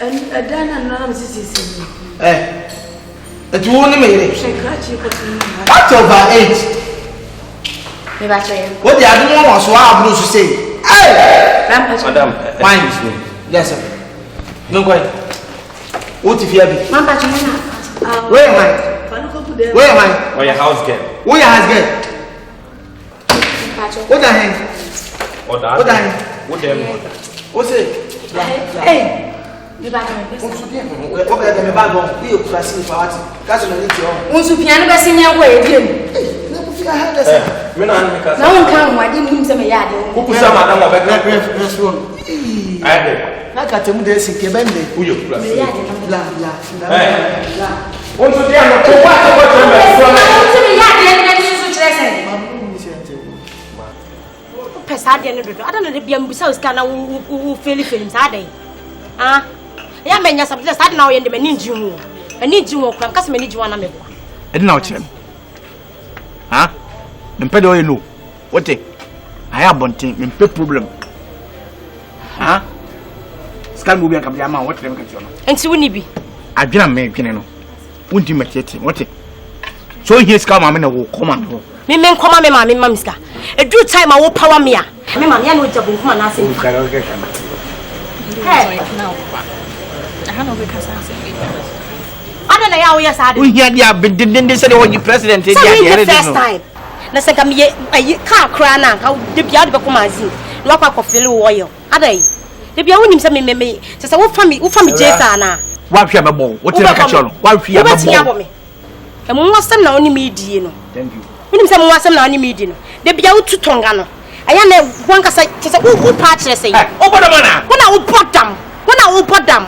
And Dana and Sissy. It won't make what over 8? What the other one was what to say? Hey! Madam, excuse me. Yes, sir. No, go ahead. What if you have it? Where am I? Or your house girl? Where your house girl? What the hell? What the hell? What's it? Hey! Hey, Me na me ka. Na won kan wa di nim se me ya de. Ku ku sa madam wa be ka. Aye. Na ka temu de sike bende. Uyo kula. Me ya de La. On to dia no ko wa ko me so na. Se me ya de na di so chere se. Pesa de ne dodo. Ada na de bia mbisa uska na wo feli sa de. Ah. Ya menya sabde sa de na wo yende mani nji hu. Ani nji hu okra kase mani nji hu na me kwa. Edi na o chere. Ha? Mempe de oye no. Wote. Aya bontin, mempe problem. Ha? Skal mu bi an kabia ma wote dem ka ti ono. Enti woni bi. Adwena me dwene no. Wonti matete, wote. So here skal ma me na wo koma no. Me nkoma me ma me mamiska. Edu time a wo power me a. Me ma me ya no jabo nkoma na ase. Hey, now. I no be kasa ase. Ada na ya wo yes ade. We hear dia bindinde say the president dey there. First time. Na se ka me ayi car kra na ka de bia de be koma azin. No kwa ko feel wo yo. Ada yi. De bia wonim se me se wo fa me jesa na. Wa hwe mebo. Wo tire ka cholo. Wa hwe ya mebo. E mo wasem na oni me die no. Thank you. Wonim se mo wasem na oni me die no. De bia wo tutonga no. Aya na wan kasa se wo pa kire se. O bodo mana. Wona wo podam. Wona wo podam.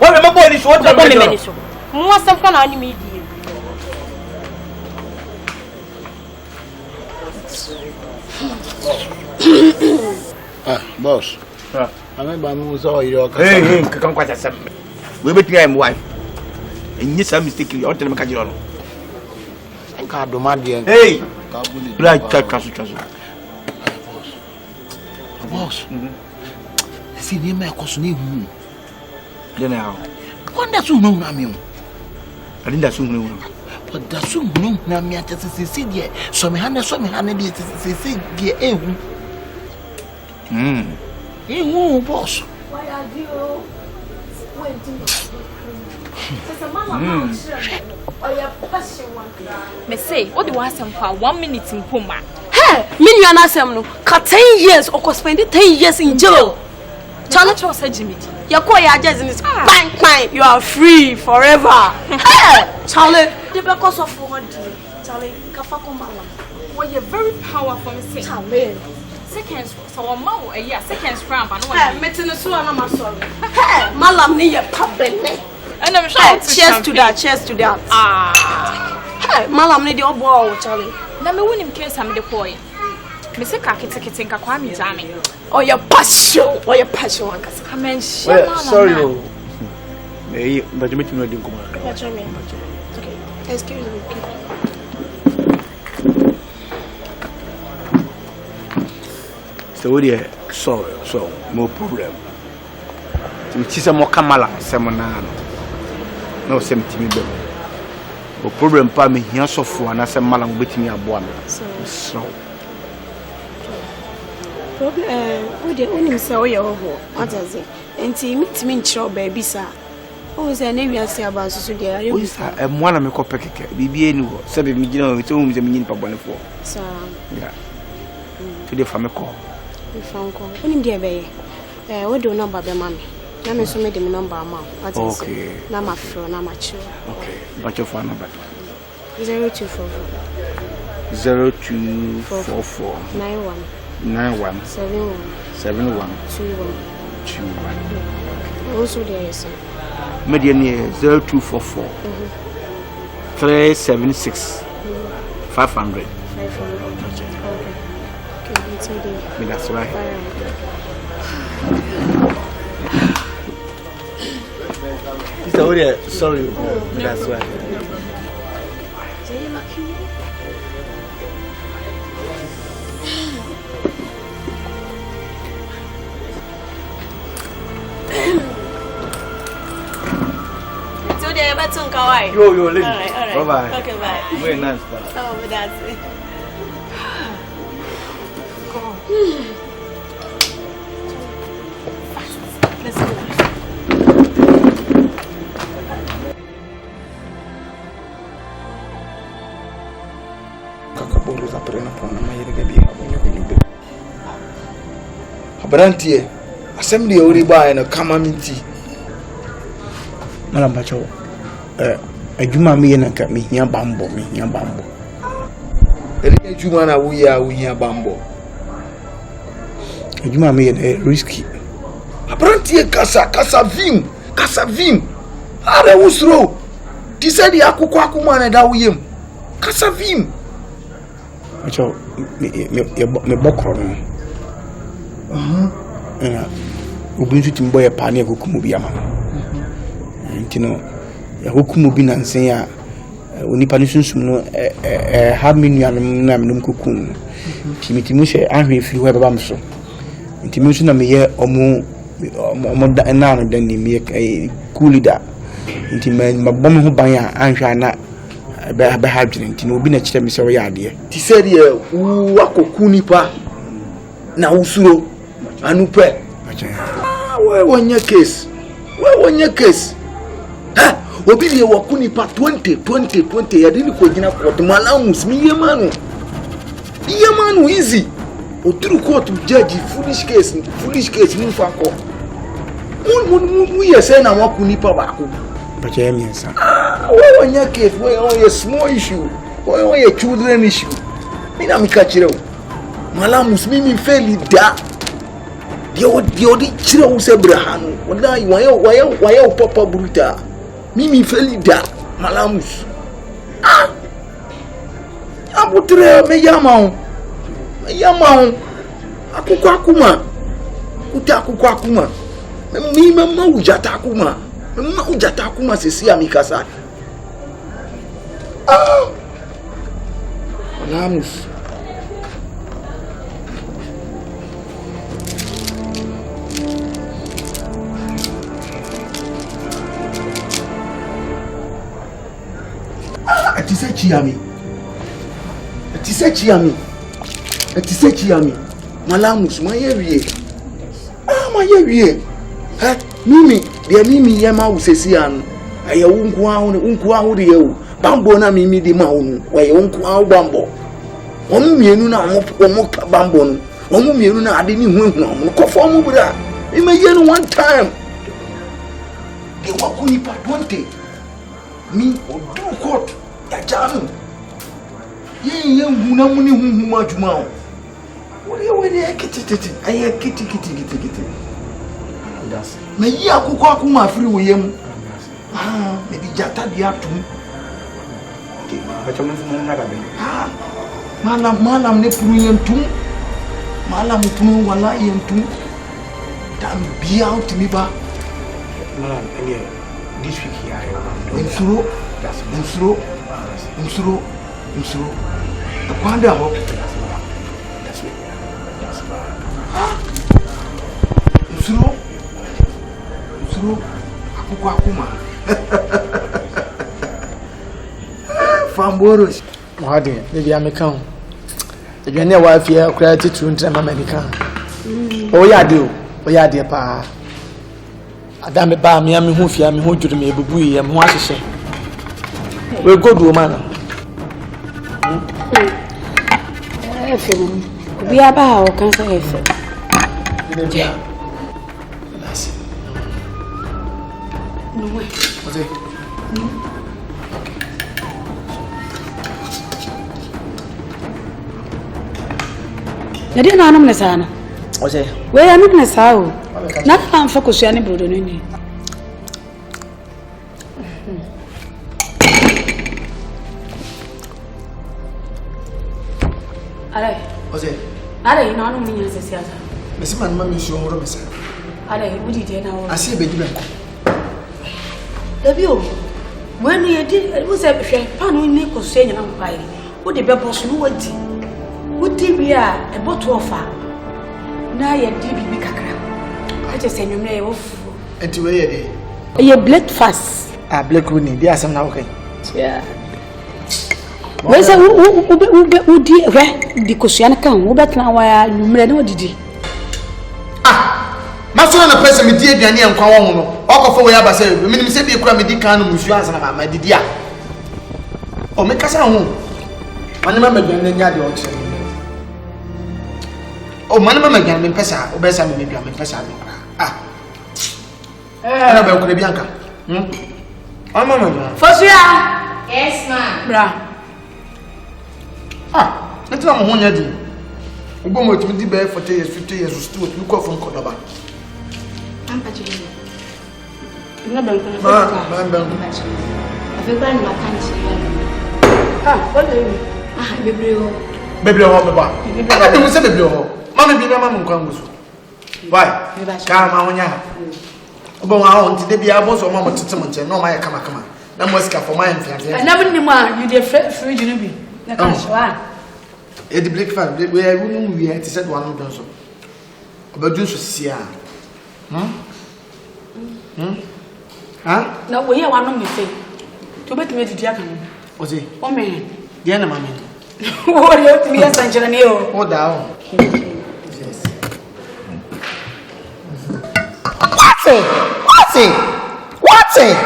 Wa me mebo ni so wo tire me so. Mo wasem kwa na oni me die. Boss. I'm ba mu so iro ka. Hey, kan kwa tasem. We betu am wife. Enyi some mistake o tell me ka jiro no. Ka do ma de. Hey. Ka buli. Like twaso. Boss. Si ni me ko so ni hu. De na how. Wanda so no na mi o. Adinda so hu no. But da so hu na mi atese die. So me hane die se die ehu. Ehu boss. Why are you? Me say, what do you want for 1 minute in Puma? Hey, me you na sem no. Ka 10 years or spend 10 years in jail. Challenge was a Jimmy. You call your judge in this bang. You are free forever. Hey, Charlie. The because of what Charlie, kafa komala. Well, you're very powerful, me say. Charlie. Seconds, so a mouth a year, seconds cramp, and hey, meeting the swan, I'm sorry. Hey, Malam near public. And I'm sure. Cheers to that. Hey, Malam need your ball, Charlie. Let me win him case I'm the boy. Mr. Kaki Kwame Jammy. Oh, your passion. Come and sorry. Hey, but you make me do come. Okay, excuse me. So dear, sorry, so no problem. It's a more Kamala, Samana. No, same to me. No problem, Pammy, here so for and as a malam with me a one. So. Problem, the only say your what does it? And see me show baby, sir. Oh, is an area say about so there. Oh, sir, and one of my copy, be any 7 million, it's only the million per 1 for. So, yeah. To the family call. Phone call. When dear baby, what do number be mommy? Let me show me the number amount. Okay. Now my phone, now my child. Okay. But your phone number 0244 0244 91 71 21. Also there is median 0244 376 500. Okay, that's right. Sorry, that's right. Yo, lady. All right. Bye-bye. Okay, bye. Very nice, oh, but that's it. Let's go. Kakabolo za prena pona mayere gabi abonyo. Abrantie, assembly ori ba na kama minti. Mala mpacho. Adwuma me na ka me hia bambo. Ejuma na we are bambo. Ejuma me risky. Abrantie kasa vim. Are usro. Ti said the akukọ akuma na da we kasa vim. Acho me bokro no. Obi nso timbo ye pa na ekokumu bi ama. Ntino ya okumu bi na nsen ya onipa ni sunsum no ha menuanum na menum kokun. Timitimu hye ahwe firi ho baba mso. Ntimi nso na meye omo da na no dan ni me coolida. Ntimi mabom ho ban a anhwa na be ha dwene ntino obi na kire me se wo ya ade. Ti se de wu akoku nipa na usuro anu pe. We wonye case. Ha obi de waku nipa 20 ya dini ko gina court malamus mi yemanu easy. Oturu court judge foolish case mu fa ko. Mu yese na waku nipa baako. Bache mi nsa. We wonye case we on a small issue. We on a children issue. Mi na mi ka kire o. Malamus mi fairly da. Dio di chire wo se brahanu. Wallahi wayo papa bruta. Mimi felida malamus. Abutre me yamao. Akukọ akuma. Uta akukọ akuma. Mi mama ujata akuma. Mama ujata akuma sesi amikasa. Malamus. Etisechi malamus mayewie mimi yema usesi anu aye unku ahu de yewu bambo na mimi di ma unu waye unku ahu bambo omu mienu na omu bambo no omu mienu na ade ni huhuna omu ko fo omu bra ime ye no one time de waku ni pa 20 mi odu court ya jamu ye huna muni huhuma juma o we kitititi aye kiti das me yi akukọ akuma afiri wo yem me di jata di atum okay bacho me fu na ga be malam ne puru yentum malam puru wala yentum tam bi out mi ba malam ene this week here insuro akwanda ho Usuro akukọ akuma famboros wade bia meka ho edwane wa afia okra titu ntra mama meka o ya de pa adame ba me am hu fia me hu dwuru me ebubu yi me hu ahyehye we godu mana fem obi aba o kan sa efe no way what's it Nadi na anam na sana. Oje. We anam na sawo. Na kan fa kosu ani brodo no ni. Alai. Oje. Alai na anam nya sesi asa. Mesi man ma mi so horo mesa. Alai wudi de na wo. Asi be di benko. Dabi o. Wenu ye di wo se hwe pa no ni kosu nya na mpai. Wo de be boso no wadi. Uti bia e bottle ofa na ye di bibi kakra aje senyum na ye wofu enti we ye de ye breakfast black runi dia asem na okay yeah we say udi hwe di kosuan kan wo betna wa ya numre na odidi maso na pese me di aduane enkwa wo no okofo we aba say minim se bi kura me di kan no musu ansa na ma didi a o me kasa ho manema maduane nya de o kire o manema maduane me pesa o besa me bia me pesa me ana ba ko de bianca mama Fosuya yes ma bra It's not one year. We go with me the 40 years, 50 years, we still look off from Kodaba. I'm patching. No, don't come. I feel very much. What do you mean? Baby, I want me back. I don't say baby. Mamma, be mamma, come with you. Why? Come on, ya. But I want to be able to mamma to someone. No, my come. That must come for my influence. I never knew man. You did free, you know. The cash one. The black fan, we had to set one of them. About you to see her. Huh? No, we are one of me say. To bet me to Japan. Was it? Oh, man. The enemy. What do you to be a century? Oh, down. Yes. What's it?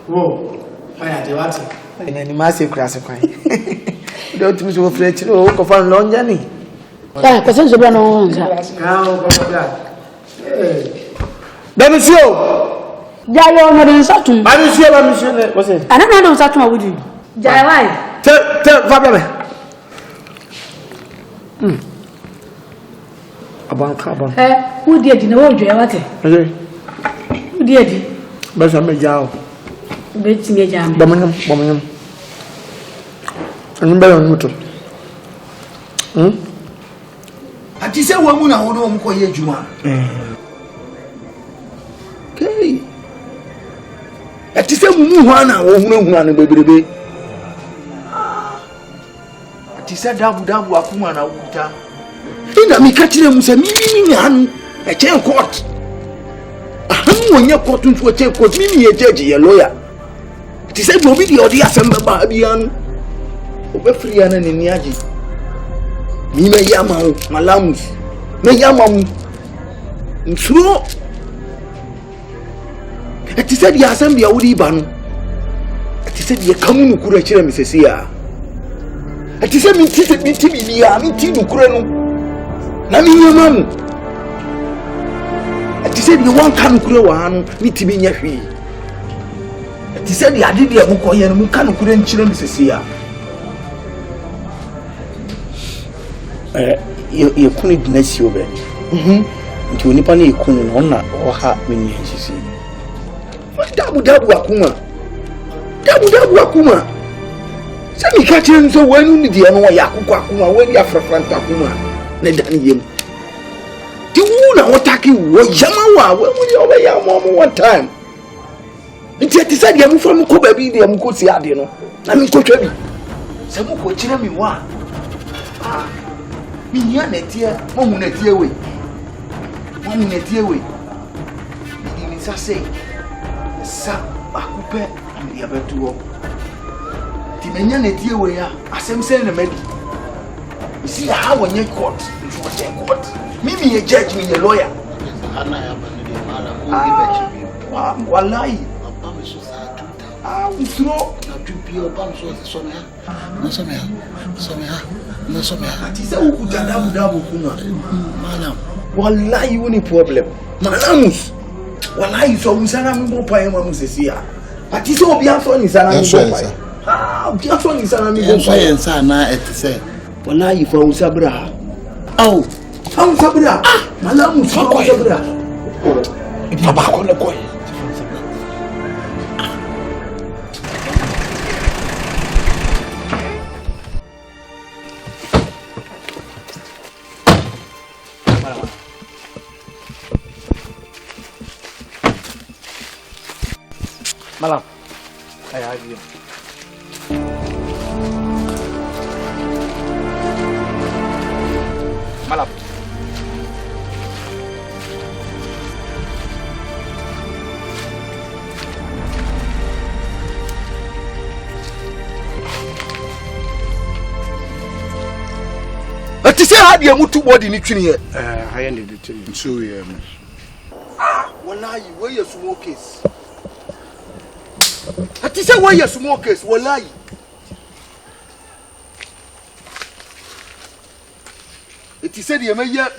Whoa. I had to watch it. And then you must say, classify. Don't miss your friend. Oh, go for a long journey. Yeah, because you're going on. Let me see you. Jayo no den satum. Ba mi sie what's it? Ana na don satum awudi. Jayo why? Tell Fabio. Abanka. Who did na wo dwe wate? Okay. Who did? Ba sa me jao. Be ti me jam. Bomanyam. Anu ba yon muto. Ati se wa mu na wo do mo ko ye adwuma. Okay. Ati se mu hu ana wo hunu anu bebrebe. Ati se dabu akuma na wuta. Ina mi ka kire mu se mi anu e chen court. Anu wonye court ntu o chen court mi ye judge ye lawyer. Ati se obi di odi asem ba bi anu. Obe free ana ni niaji. Mi me yama o malamus. Me yama mu. Nsuro. Ati said ya assembly awudi ba no. Ati said ye kamu no kura kire me sese ya. Ati said mi ti bi ya, mi ti no kura no. Na mi yama mu. Ati said ye wan kan kura wa no, mi ti bi nya hwi. Ati said ya ade de mu koye no mu kan kura nkire me sese ya. Ye kunu dinasi obe. Nti onipa na ye kunu no na oha meni hisi. Dabu akuma. Sami ka kire nso wanu ni de no ya akukwa akuma wani afrafranta akuma na dani yem. Ti wu na wotaki wo yama wa we obe ya mo one time. Nti ati said ya mu fa mu ko ba bi de mu ko si ade no. Na mi ko twa bi. Se mu ko kire mi wa. Mi nya netie, mo mu netie we. Ni sa say. Sa akupe mi abetuo. Ti menya netie we ya, asem se na madi. Isi ya ha wonye court, nfu wa court. Mimi ye judge mi ye lawyer. Ana ya bani de mara ko di bechi. Wallahi. Papa mi so sa tuta. Usro na tupi o pam so no some ya. Ati se u dabu kuma. Malam. Wallahi woni problem. Malamus. Wallahi so usana mi bo pa ema musesiya. Ati se obi aso ni sana mi bo pa. Obi aso ni sana mi bo pa. Yensa na etise. Wallahi fa usabra. Au. Fa usabra. Malamus fa usabra. Baba ko le koy. Malam, I have you. Malam. Ati say how dey mutu body ni twini here. I ended the twini. So Wallahi, where you smoke case? Ati say where you smoke case? Wallahi. Ati say dey meya.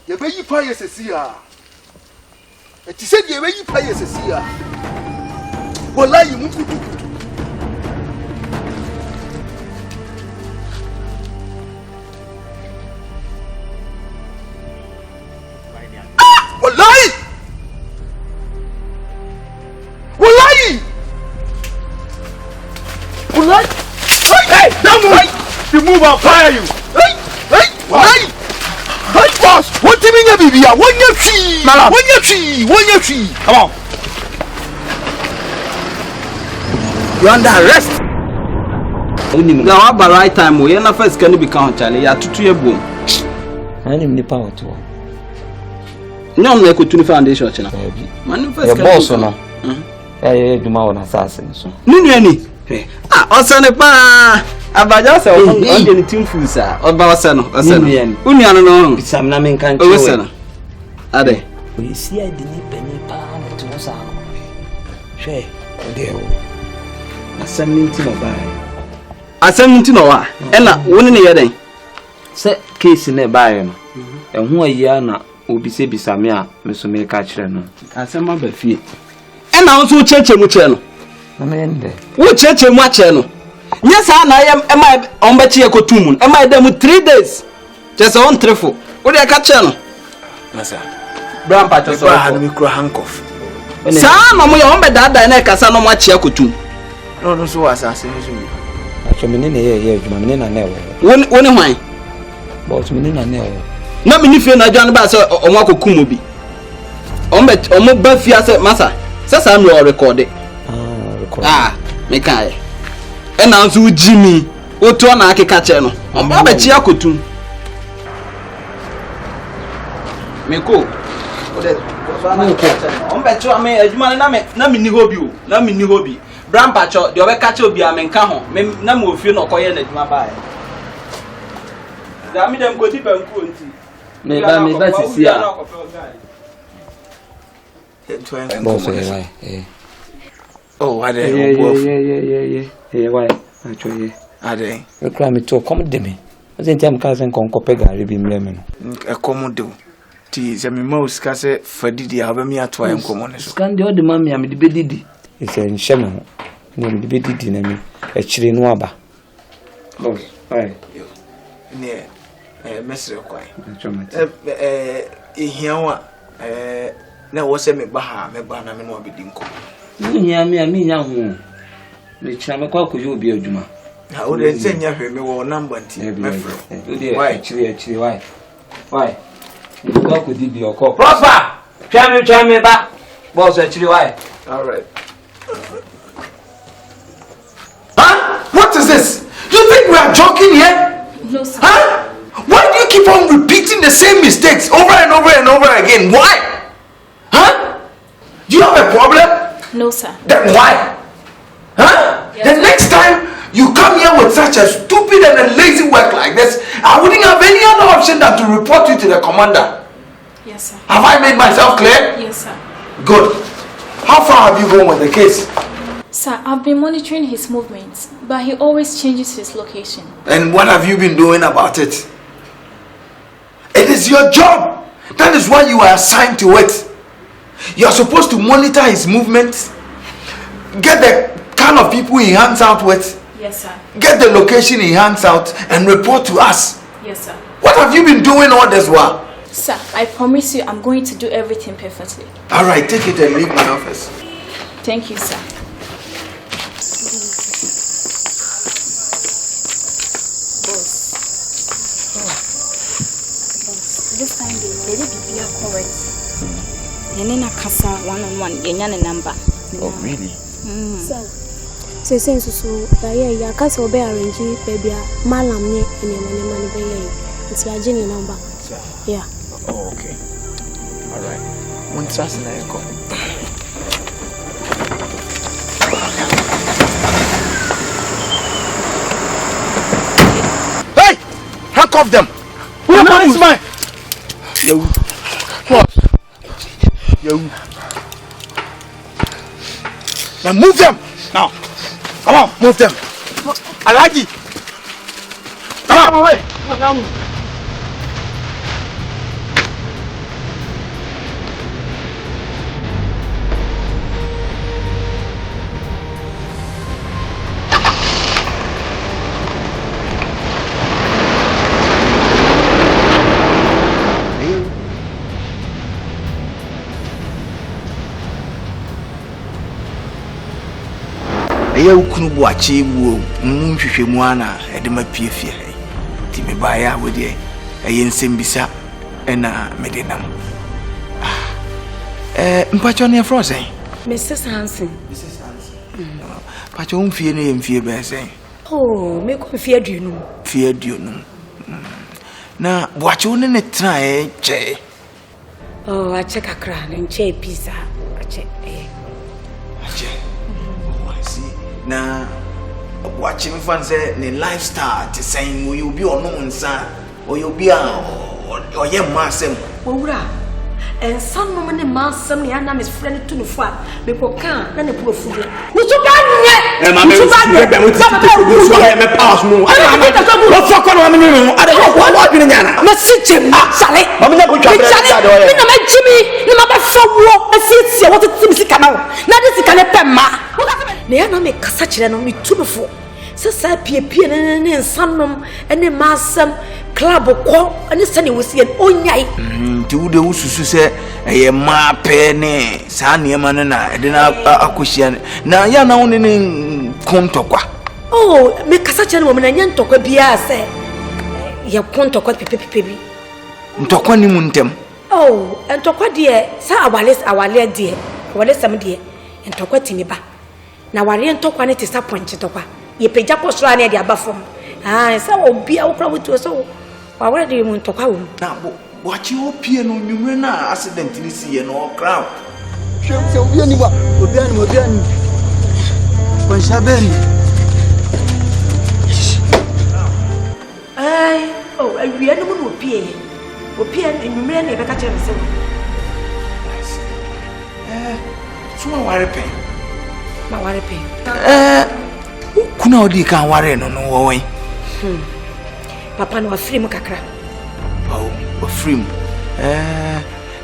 Ye be yi pa yesesi a. Ati say dey be yi pa yesesi a. Wallahi mun kutu. Wallahi! Wallahi! Wallahi! Hey! Don't move! You move, I'll fire you! Hey! Hey! Wallahi! Hey, boss! What do you mean, baby? One year tree! One year tree! Come on! You're under arrest! Now, about right time, we are not first going to become Charlie. You are to your boom. I am the power to. No, I'm like a foundation. Your boss, no. I do my own assassin. Nini? Asante pa. Abaja se o nje ni team full sa. Oba wasano. Uni ano no. Bisamna men kan chiwe. Wasano. Ade. We see I didn't penny pa na to sa. She, ode o. Asɛm nti no wa ɛna woni ne yɛden sɛ case ne bae no ɛho ayia na obi se bisame a meso me ka kyerɛ no asɛm aba fie ɛna wo so cheche mu kyerɛ no na me ende wo cheche mu akyerɛ no nya saa na ɛma ɔmbɛkye ekotum no ɛma ɛda mu 3 days kyerɛ on trefo wo de ka kyerɛ no Mensah grandpa to so ha no me kro handcuff saa na mo yɛ ɔmbɛdaadaa na ɛkasa no mo akye ekotum no so asase no so Mene na ye adwuma mene na na ewo woni hwan but mene na na ewo na mini fie na adwan ba se omo akokum obi omo ba fie ase masa se sa me record me kai e na nso ujimi oto na akeka che no omo ba chi akotum me ko ode omo ba chi ame adwuma na mini hobi o na mini hobi Grandpa cho de obeka che obi amenka ho na mo ofie no koye na adwuma baaye da mi dem ko ti panku onti me ba sisi a boss why oh ade yeah why acho ye ade we cry me to come de me azen time ka sen kon kope gari bi mleme no e komo de ti se me mouse ka se fadidi a ba mi ato ay komo ne so scan de o de mami am de bedidi ise nsheme ho na me de bedidi na me e chire no aba boss why ne mesre kwai chomet hiawa na wo se me ba na me no obedi nko mi nya ho me chira me kwa koyo obi adwuma ha o de se nya hwe me wo number nti mefro why chire why kwa ko di bi okọ prosper twa me ba boss chire why all right what is this? You think we are joking here? No, sir. Why do you keep on repeating the same mistakes over and over and over again? Why? Do you have a problem? No, sir. Then why? Yes, the next time you come here with such a stupid and a lazy work like this, I wouldn't have any other option than to report you to the commander. Yes, sir. Have I made myself clear? Yes, sir. Good. How far have you gone with the case? Sir, I've been monitoring his movements, but he always changes his location. And what have you been doing about it? It is your job. That is why you are assigned to it. You are supposed to monitor his movements, get the kind of people he hangs out with, Yes, sir. get the location he hangs out, and report to us. Yes, sir. What have you been doing all this while? Sir, I promise you I'm going to do everything perfectly. All right, take it and leave my office. Thank you, sir. This time they be correct. Yenena kasa 1-on-1 yenya ne number. Oh really? So yeah kasa obe arrange baby malam ne ene be ye. It's your Jenny number. Yeah. Oh okay. All right. One trust na yako. Hey! Handcuff them. Who the man is mine? Yo. What? Yo. Now move them. Now. Come on, move them. Alaji. Come on, away. Come on. ɛyɛ ukunu bo achi wo nhwehwɛ mu ana ɛde ma piefie ti me ba ya wo de ɛyɛ nsɛmbisa ɛna medinam mpacho ne frozen Mrs. Hansen pacho mfie ne mfie ba sen oh me ko fie aduonu na boacho ne ne tra che oh ache kakra ne nche pizza ache oh I see na watching fan say ne lifestyle te saying we you be ono nsa o you be o ye masem owura ensanum ne masem ne ana mes friend to no fo a me poka na ne profu de mutuba nye mutuba nye be mutuba so he me pass mu no foko no me no ade ko adwene nyana na sichem sale ma me na ko twa be me na ma jimi ne ma be fo wo asiesie wo tete sika na de sika ne pemma ne ya na me kasa kire no me tumfo sasa piepie ne nsanom ene masem club ko ene sane wosie onyai ti wude wususu se eye ma pe ne sa ne ma no na ede na akohia na ya na woni ne kontokwa oh me kasa kire no me na nyantokwa bia se ya kontokwa pepepe bi ntokwa ni mu ntem oh ntokwa de sa awale de wale sam de ntokwa tiniba na wale ntokwa ne te sa ponche tokwa ye peja posra ne de abafom sa obi a wokra wotu so wa wale de mu ntokwa wo na wachi opie no nwumre na accident ni si ye no crowd hwem se obi ani ba obi ani poncha ben oh awie no mu opie nwumre na e beka kire se so ma ware pen kuna odi kan ware no no wo wen papa no afiri mu kakra oh afiri mu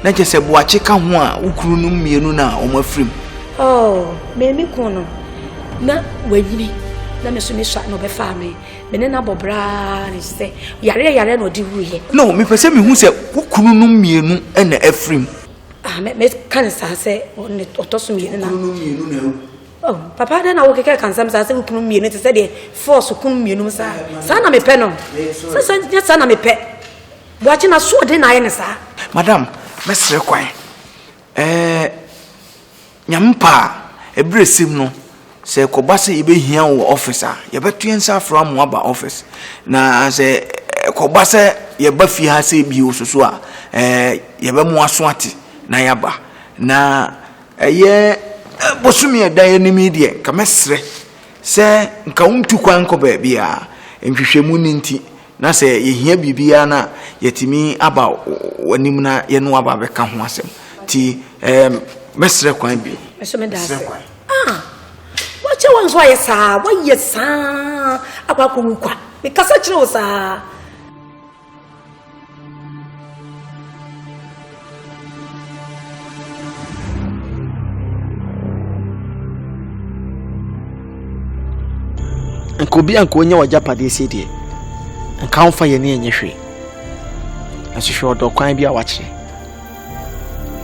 na je se boache ka ho a ukuru no mienu na o mafiri mu oh me kono na wanyini na me so me sha no be fa me ne na bobra ni se yare no di wuye no me pese me hu se ukuru no mienu na afiri mu me kan sa se on otoso mienu na ukuru no mienu na oh papa da na wo keke kan sam sa se ukunu mienu te se de force ukunu mienu sa na me pe no sa na me pe boachi na so de na ye ne sa madam mesre kwan nyampa ebresim no se ko ba se ebe hia wo officer ye betu ensa from aba office na se ko ba se ye ba fi ha se bi osusu a ye be mu aso ate na ya ba na ye bosumi eda ye ni media ka mesre se nka untu kwan ko ba bia nhwehwemu ni nti na se ye hia bibia na yetimi aba wanim na ye no aba be ka ho asem ti mesre kwan bi eso me da se wache wanzo ayesa wayesa akwa kwa me kasa kire wo sa nkobi anko onye wajapade ese de nka onfa ye ne enye hwe asihwe odokwan bi a wakire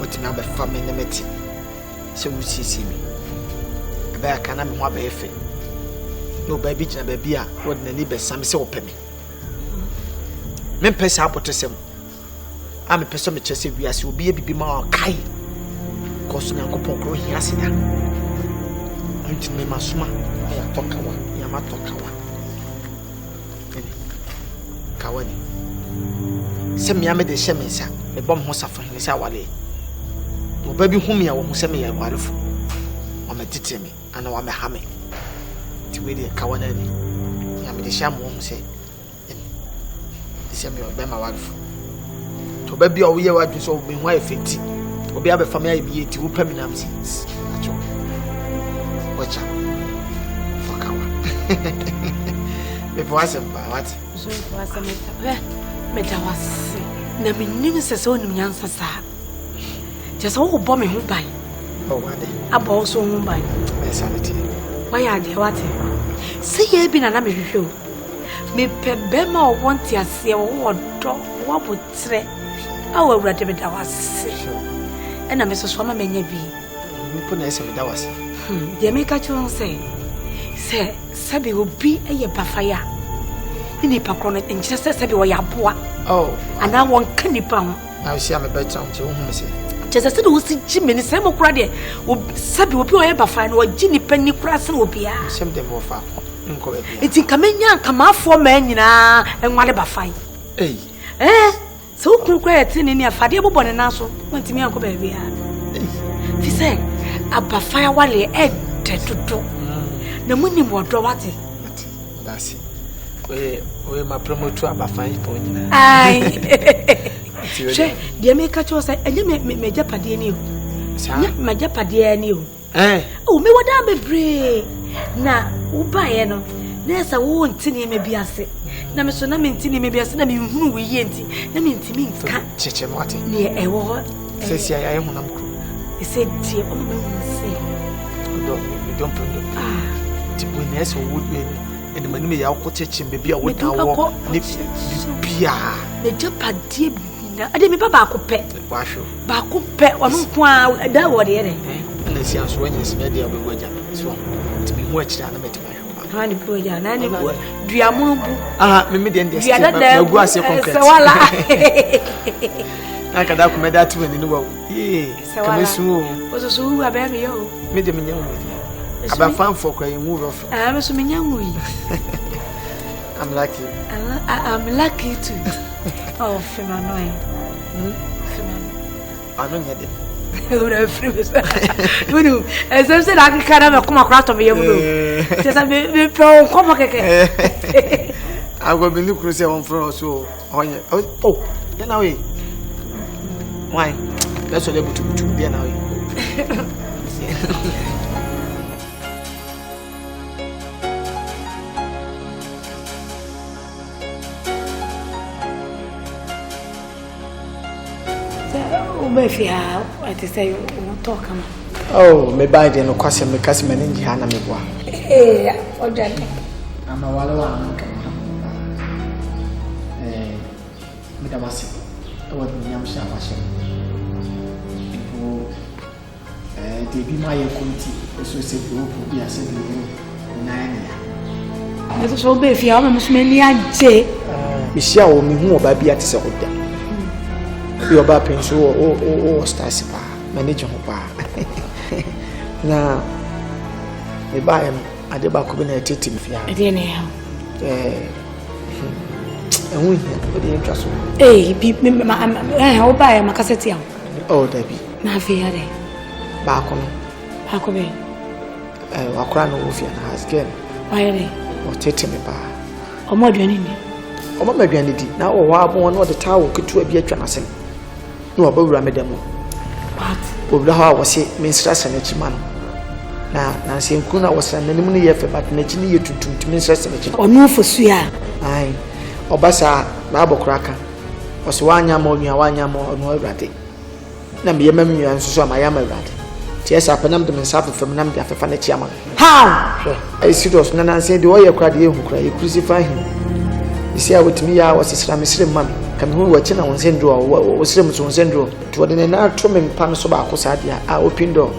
wotimi abefa me ne meti se wusisi mi aba aka na me ho aba efe no ba bi gina ba bi a wode na ni besam se opemi me pesa apotosem a me pesa me chese wiase obi e bibi ma kai koso nyankopon kro hia sida nti me masuma ya tokawa ya matokawa kawani se me amede hye me nsa me bom ho safo ne sa wale oba bi hum ya wo ho se me ya warefo o me tete me ana wa me ha me ti we de kawana ni ya me de hye mo ho se se me oba ma warefo to ba bi o ye wadwe so me ho afeti obi abefa me ayi bi eti wo pami nam si acho wacha fokawa me poase ba what so poase me da wase na me nim se so nim nyansa sa je so wo bo me ho ban oh wade abo so ho ban Asante why are they what say ye bi na me hwehwe me pebe ma o want ase wo do wo botre awu awurade me da wase ena me so so ma menya bi mi po na ese me da wase de me ka chon say say sabi obi eye bafaya ni pakro no nkyere say sabi wo yaboa oh ana won kanipa ho na we see am better until wo hu me say just say do si jime ni say mo kura de sabi obi o ye bafaya no ji nipa ni kura se obi a sem dem wo fa nko be eti kamenya kamafo ma nyina enwale bafaya so kuru kura eti ni afade bobo ne na so wantimi anko ba bia fi say abafaya wale dedodo na muni modo wate that's it we ma promote abafaya for nyina ai she dia me ka cho say enye me japade ni o nya me japade ni o o me wada bebre na uba ye no na esa wo ntini me biase na me so na me ntini me biase na me hunu we ye nti na me ntimi nka cheche wate ni ewo sesi ayi honam kro e say die o me say don't put it when yes would be and the money ya ko cheche be bia wo da wo ni bia me japade na ade me baba akopɛ wa hwo ba akopɛ ɔno nko a da wo de ere na si anso wanya se me de obego ja so ti bi ho akira na meti ma hwo ha ni proja na ni duamono bu me de ndie na gu ase concrete se wala na kada ko me da tu ni no wo kamesu o so so hu abe me yo me de me nya wo aba fan for kwa yin wo of me so me nya wo yi I'm lucky I'm lucky too oh femanoy ano nya de ora frivis bunu ese se na kana me kuma kra to me yemuno te sa me pro como keke agwa bi ni kru se won fro so onye oh ya na we why let's all able to be na we Ubefia ati say talk am oh me buy de no kwase me kase me nji ha na me boa ojani ama wale wa nka me da wase e wa nyam sha washe ibo de bi ma ye konti so se bi opo bi ase bi na ya me so ubefia o me so me ni aje me sia o me hu oba bi ati se oda your bapping so stars pa manage ho pa na me buy am ade ba ko be na tetim fia ade ne ya ehun o de interest bi o buy am cassette am oh dabi na fia de ba ko no ba ko be akra no wo fia na has game why de o tetim pa o mo aduane ni o ma aduane di na o wa abon no de tawo ketu abi atwa na sen no abawura medamo what obla ha wose Mensah sanachi man na se nku na wose nanim ne ye fe but na chi ne ye tutum Mensah sanachi onu fosu ya ai obasa na abokra aka wose wanya ma onua wanya ma onu awurade na me yemam nua nso so ma ya ma awurade ti esa penam de Mensah fefem nam de afefa na chi ama how ai serious na se de oye kra de ehu kra e crucify him isi a wotimi ya wose sra mesre mam kam hu wachi na wonse ndro wo sre mu wonse ndro to de na to me mpa so ba ko sadia a open door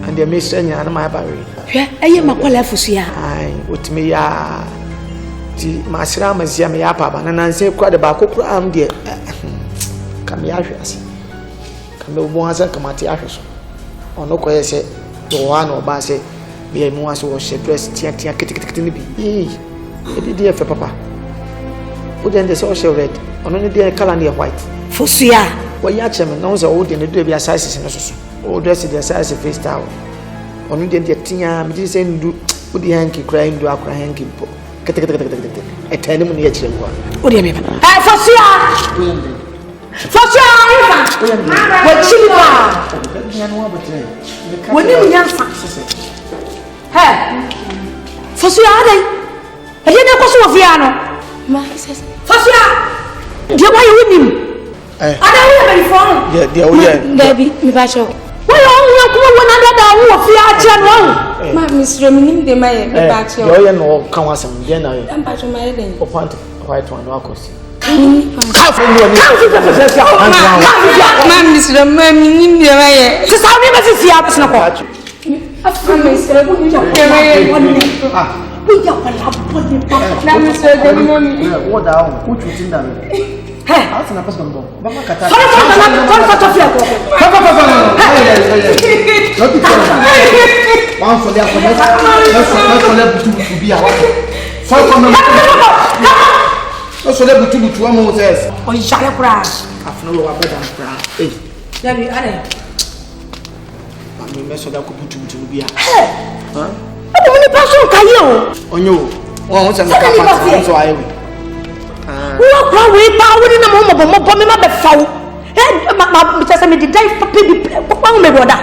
and the mesre nya na ma bare hwe eye makola fusu ya ai wotimi ya ti masra mazia me ya pa ba na nse kwa de ba kokura am de kam ya hwe ase kam bo hasa kam ati ahwe so ono ko yese do wa no ba se me mu aso wo she dress tia kitikiti ni bi e di fe papa o de ndese o she red ono ne de color na white fosia wo ya chem na wo se o de ne do bi size ne so o dress de size face style onu de tia mi di se ndu o de hanki cry ndu akra hanki po kete etani mu ne ya kire kwa o de me fosia ifa wo chili ba woni mu nyansa fosia adai ade ne ko so ofia no ma fosia de wa yi nim ada wo be phone de o ye Debbie mi ba cho wo yo wo kuma wona da wo ofia che no ma misro mi nim de ma ye mi ba cho yo ye no kan wasam de na ye am ba cho ma ye den o point white one no akosi ma misro ma mi nim de ma ye se sa mi ba si fia absna ko African Twi, we are what down? What you think that? Hey, that's an person. Mama kata. One for their let's be a so let me to one more says. Oh, you shall crash. I've no lower better than crash. Hey, let me add it. I mean, mess with that could be a. Huh? Only person can you? On you. Oh, what's a so I will. What we power in a moment, but bomb up the foul. And because I made the day for people. What me brother?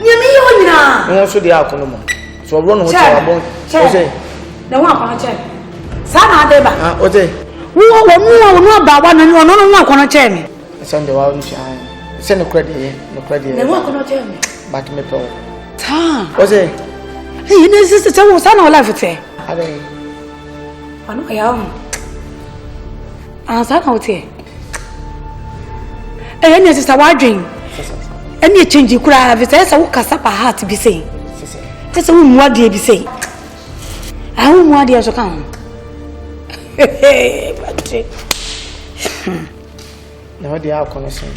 You mean now? Also the alcohol. So run with our bone. The one on a chair. Sana Deba. Ote. Who know about one and one on a chair. Send the wild shine. Send no credit, no credit. They won't tell me. But me pro. Time. What's it? Hey, you know, sister, tell us I life with her. I know I am. Answer out here. And yes, sister, what dream? And you change your cry. If there's a walk as up a heart to be saying. That's a woman, what do you be saying? I won't want the other come. Hey, no, they are connoisseur.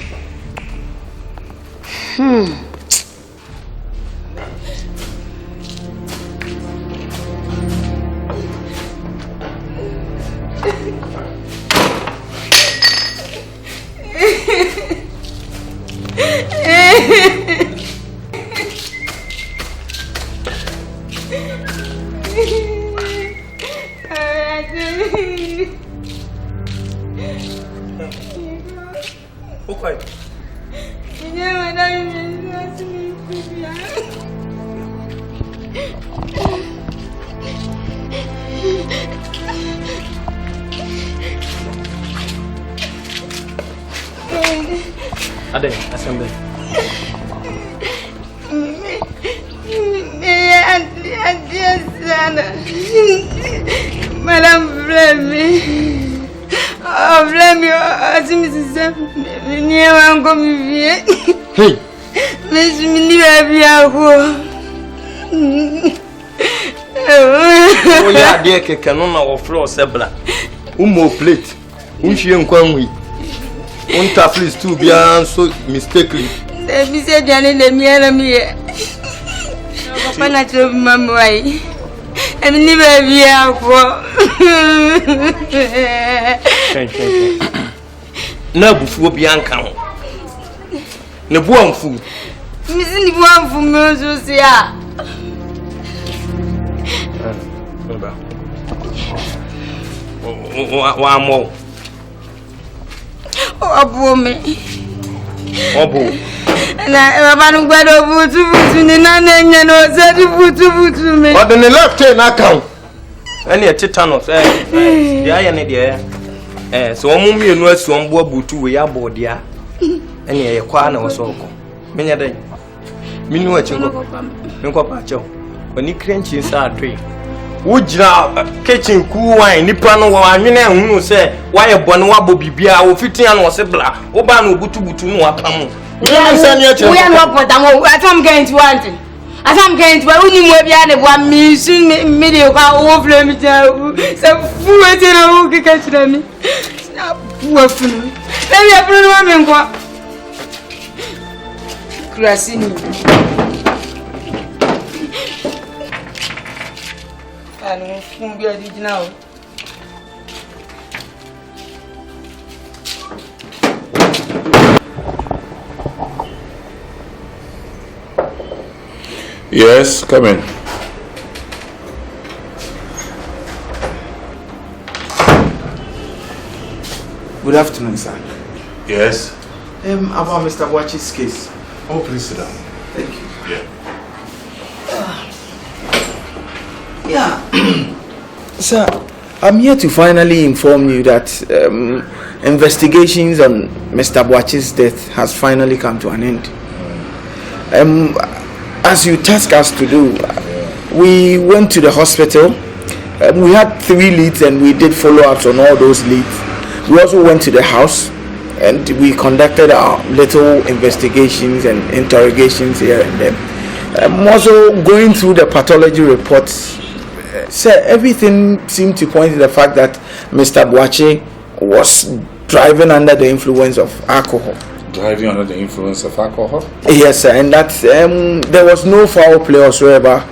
Okay. Ade, Asante. Madam, blame me. Oh, blame you. I see Mrs. Near one come here. Hey, Miss Minnie, Oh, yeah, dear, can on our floor, Sebla. More plate. Unshi and Kwangwi. Unta please to be so mistakenly. Let me say, Johnny, let me hear. Papa, not your mamma. I'm never here for. No, before Bianca. No one food. Missing one for Mensah. One more. Oh, me. Oh, and I don't get over to the none and said to me. But then the left hand account. Any a tetanus, the iron idea. So, Mummy and West on board butu we are board, yeah. Any a corner or so. Many a day. Minuet, you go, Pacho. When you cringe inside tree. Would you kitchen cool wine, Nipano, and you know who say, why a bonwabo bibia or 15 or sebla, or banu butu no apam. We are not what I'm going to want. As I'm going to only more beyond one mission, mediocre over me. So, fool, I can catch them. Poor fool. Maybe a woman. Grassini. And won't be a now. Yes, come in. Good afternoon, sir. Yes? About Mr. Watch's case. Oh, please sit down. Thank you. Yeah. Sir, I'm here to finally inform you that investigations on Mr. Watch's death has finally come to an end. As you tasked us to do, we went to the hospital. We had 3 leads and we did follow-ups on all those leads. We also went to the house and we conducted our little investigations and interrogations here and there. I'm also going through the pathology reports. Sir, everything seemed to point to the fact that Mr. Boache was driving under the influence of alcohol. Driving under the influence of alcohol? Yes, sir, and that there was no foul play whatsoever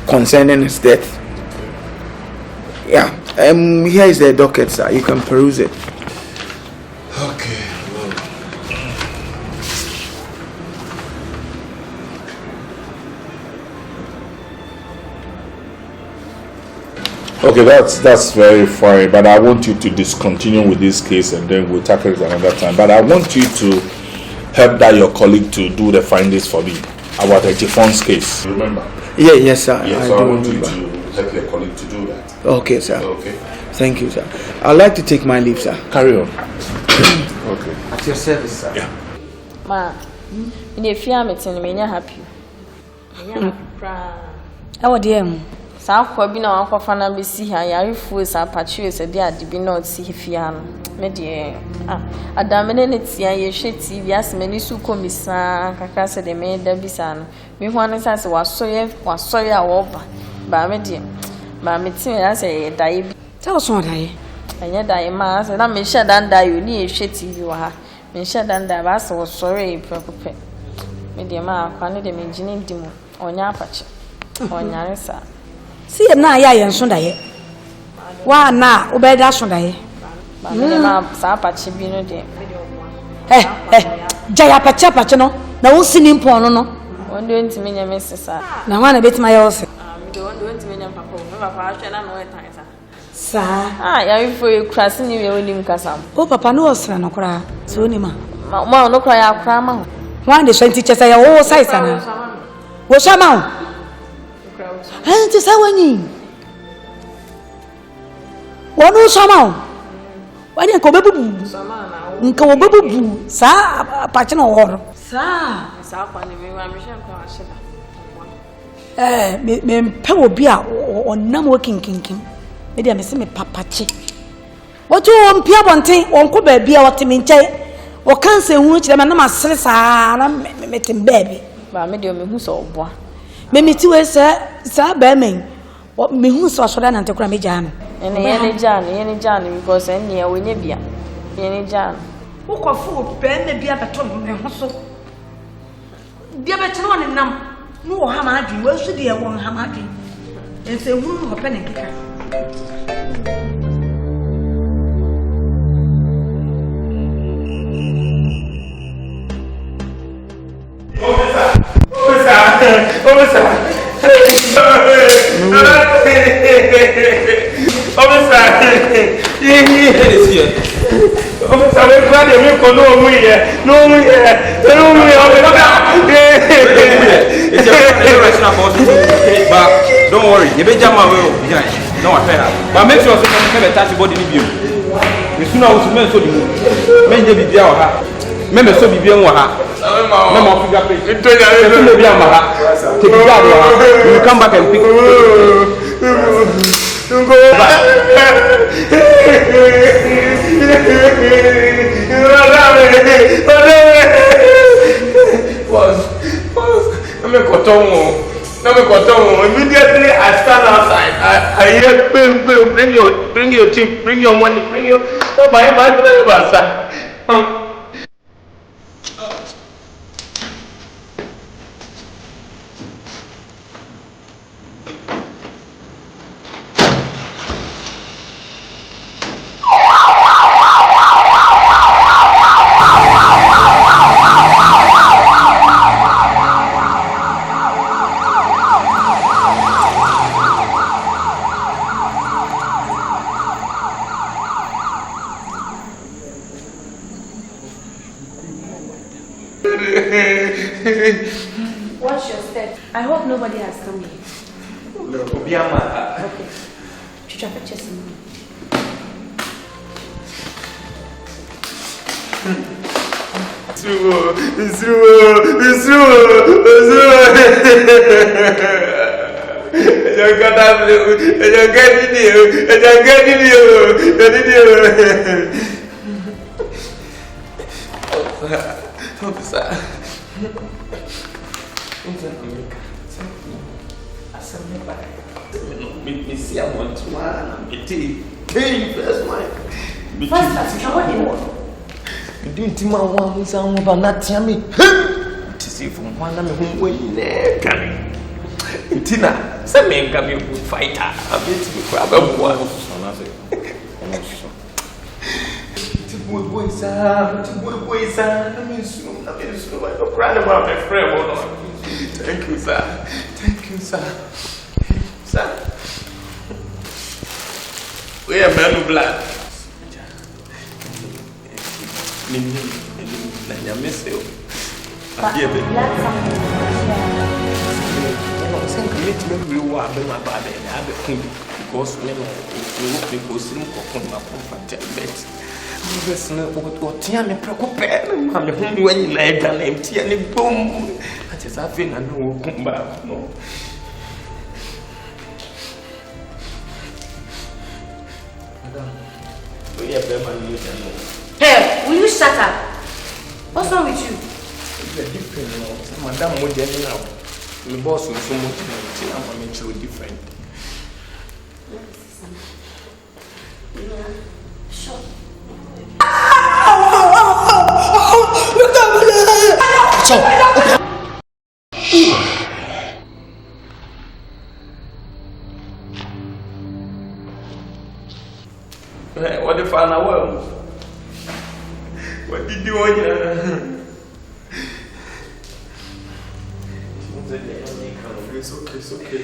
concerning his death. Yeah, here is the docket, sir. You can peruse it. Okay. Okay, that's very fine, but I want you to discontinue with this case and then we'll tackle it another time. But I want you to help that your colleague to do the findings for me about the Jiffon's case. Remember? Yeah, yes, sir. Yes, so I want you to help your colleague to do that. Okay, sir. Okay. Thank you, sir. I'd like to take my leave, sir. Carry on. Okay. At your service, sir. Yeah. Ma, if you are meeting me, you're happy. How dear? Saa kwa bi na wakwafa na besi ha yarefu sa pachiwe se dia dibi na oti hifia no me de adamene ne tia ye hwe TV asmeni su komisa kakra se de me da bisa no me ho an sa se wasoye a woba ba me de ba me tin ya se dai bi ta so dai anya dai ma se na me hye dan dai yo ni hwe TV wa ha me hye dan dai ba se wosore prekope me de ma akwa ne de me ngini ndimo onya apache onya sa si na ya yen so daye wa na obeda so daye ba me ma sa pachi bi no de jaya pachi no na wo sini mpon no ondo ntimi nya mesesa na wana betima ya ose me de ondo ntimi nya papa me papa ahwe na no etan sa ya ifo e krasi ni we onim kasam o papa no osra no kra so ni ma no kra ya kra ma ho wan de shanti chesa ya wo sai sana wo shama ti sa wani wonu shama wani ko bebubu nka wo bebubu sa pachi no woro sa kwa ni me wa me hye kwa ashida me mpe obi a onam wo kinkinkin me dia me se me papachi wotu wo mpia bonten wonko ba bia wotemi nche wo kanse hu kire me na masere sa na me tem bebe ba me de me hu so oboa me meti we sa ba men me hu so so da na ntekura me jaa no ene ye jaan because ene ye wonye bia ye jaan wo ko fu pe na bia beto me ho so bia be tene woni nam no wo ha ma adwi wo su de wo ha ma adwi ense hu no pe ne keka Don't worry, you be jam away behind. No affair. But make sure you can touch body with you. You soon I will men so the men je bibia wa ha. Men so bibia wa ha. Men mo figure page. It will be ama ha. Take it out wa. You come back and pick. Go back. Immediately I stand outside. I hear bring your team, bring your money, bring your my Watch your step. I hope nobody has come here. Okay. Chucha purchase me. It's true. Me see I want to one. Me take first one. First, what do you want? You didn't think my one was on, but not tell me. To see from one of them when they're Tina, some men can be a good fighter. I bet you grab a one. Boys, I mean, soon, I don't cry about my friend. Thank you, sir. Thank you, sir. Sir, we are men of blood. I miss you. I hear the because men will see my comfort. Listen, what Tiana Procopet, I'm when you lay down empty and it boom. I just have been and no come back. No. Hey, will you shut up? What's wrong with you? It's different. Madame would get me out. The boss will so much until I'm going to different. Sure. What if I know? What did you want? It's okay, it's okay.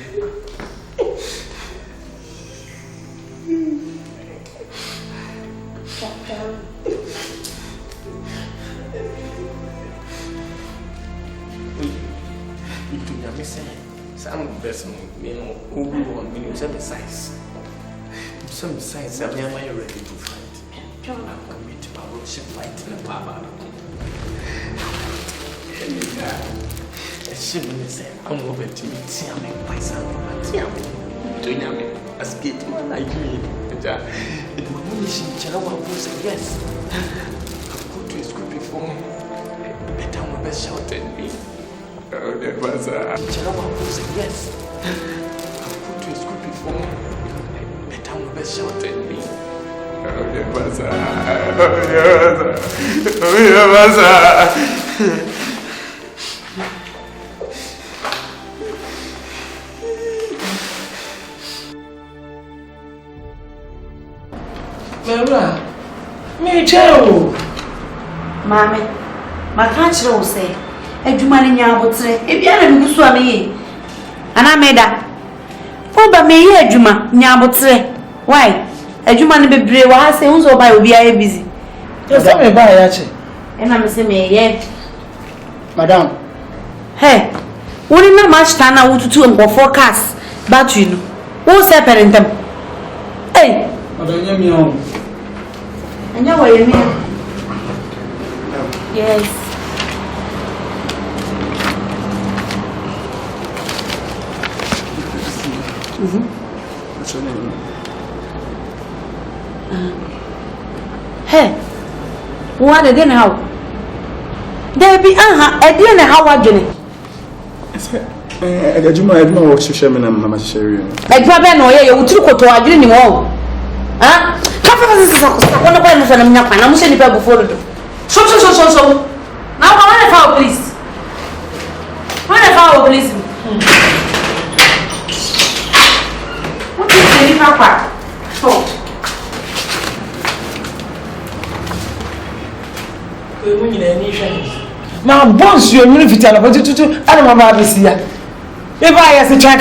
Some person, who want me to size. Some size, I'm ready to fight. I'm committed to our ship fight in the Baba. She will say, I'm over to me, Tiam, my son, Tiam. Doing a skate man like me. It will only see Chalawa who say yes. I've got to a script before. The town will best shout at me. Oh, that was Chalawa who say yes. I've got to a script before. The town will best shout at me. Oh, that was Oh, that was Me too. Mami, my country will say, a human in your hotel, if you are a good swami. And I made that. Oh, but me, a Juma, Nyabotre. Why? A human be brave, I say, who's by will be busy. Just let me buy it. And I'm saying, yeah, Madame. Hey, wouldn't not much time I would to and go forecast, but you know, who's separating them? Hey, Madame, and you were me. Yes. What's your name? Hey, what again? How? There be again how are you? I work to share me and Mamma Sherry. I grab an oil, you took to our dream. Huh? This is a one of them. I'm saying before. So. Now, I want to follow, please. What is the papa? Now, boss, you're new fit and I don't know this year. If I as a check.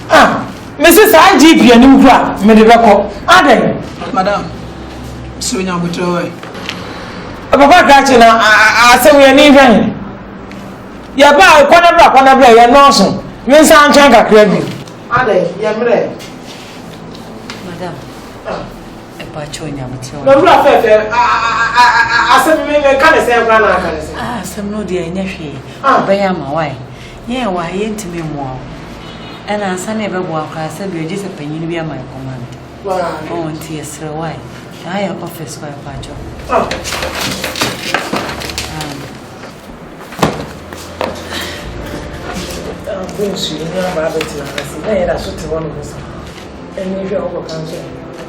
Ah, Mrs. IGP and you grab, Medical. Madam, so you are going Papa catching, I say we are even. You're about one of your nonsense. Mensah and Chanka crazy. Madam, a patronia, no, I said, we can't say, ah, some no dear, nephew. Ah, by my wife. Yeah, why ain't me more? And I said, never walk. I said, you're just a penny to be my command. Oh, and tears, why? I am office for a patcho.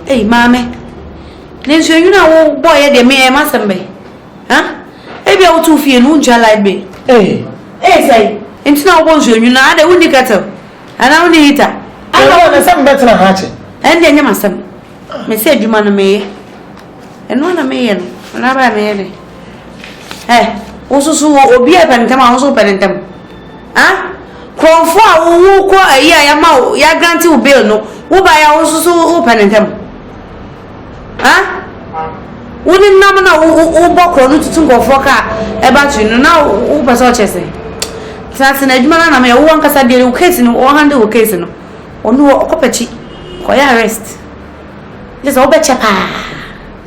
Hey, Mammy. Nancy, you know, boy, the mayor must be. Huh? Maybe I want to feel no like me. Hey, say, it's not once you know, I wouldn't get her. And I only eat her. I don't want some better than hatching. And then you must have. Me said you man me. And one a man, another man. Eh, also so be a pentam, also pentam. Ah? Cromford, who call a year, ya grant you bill, no, who buy also so open them. Ah? Wouldn't Namana who bought to go for car about you now, who was all chessing. That's an Edmana, I mean, one cassa deal case in 100 occasion, or no copachi, quiet rest. Just over chapa.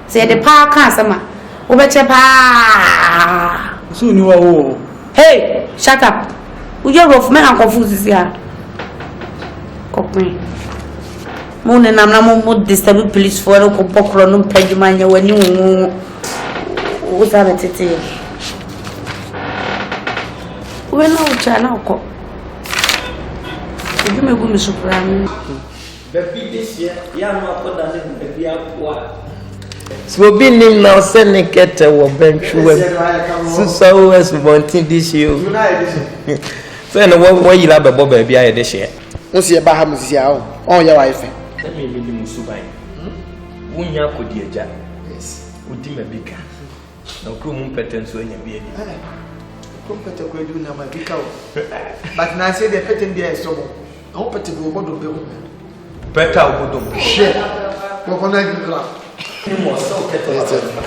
Say the park customer, over chapa. Soon you are. Hey, shut up. We are of men are confused here. Cock me. Moon and I'm not more disturbed police for a popcorn no pedimania when you was a titty. When no channel cock. You may go to Supreme. Baby, this year, young put on it, be out what. So be named now sending cat or bench. So as we want this year. So no one you have a bob baby I this year. Won't see a Bahamas yao on your wife. Let me be Musubai. Wunya could be a jack. Yes, would deem a bigger. No crew patents when you be a competitor could do now my big cow. But now say the patent there is trouble. I hope to go to the woman. Better would do. Shit. Coconut glass.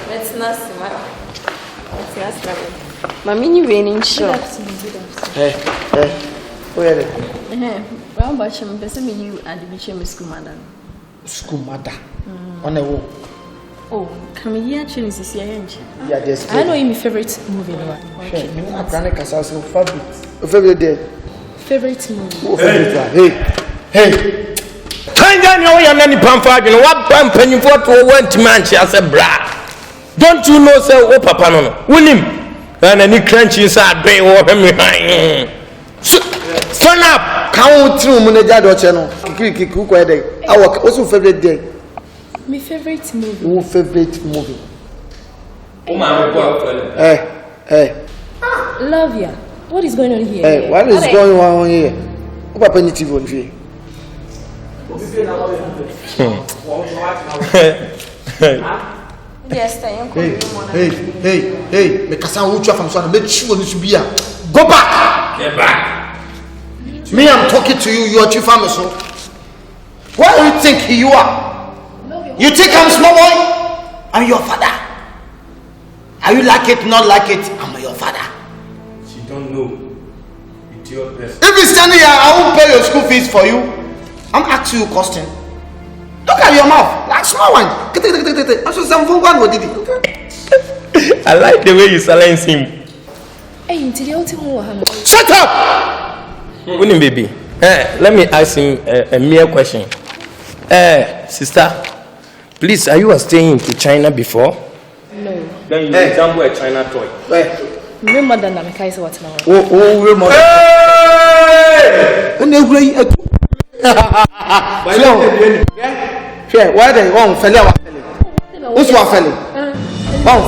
Let's not smile. Let's not struggle. Mammy, raining show. Hey, where are they? Well, but I'm person you and the bitch school mother. School mother? On a wall. Oh, come here, Chinese is your yeah, there's. I know my favorite movie. Okay, I'm going to cast out favorite day. Favorite movie. Hey. Kind of know you're any pamphlet, you know what pamphlet you put to one to Manchester, bra. Don't you know, sir, oh, Papa, no, William, and any crunchy inside bay or him. Stand up, count through Munajado channel. Cook where they our also favorite day. My favorite movie. Who favorite movie? Oh, my Hey. Love ya. What is going on here? Hey, what is going on here? Who are penny TV on here? Hey, make us sound from son, make sure you be a go back. Get back. Me, I'm talking to you, you are chief farmer, so what do you think you are? You think I'm small boy? I'm your father. Are you like it, not like it? I'm your father. She don't know. It's your best. If you stand here, I won't pay your school fees for you. I'm asking you a question. Look at your mouth, like small one. I like the way you silence him. Shut up! Winning baby. Let me ask him a mere question. Sister, please, are you staying to China before? No. Then you example a China toy. Real mother na me kai say what now? Oh, real mother. Hey! Why they won't fell? Who's what fell? Oh,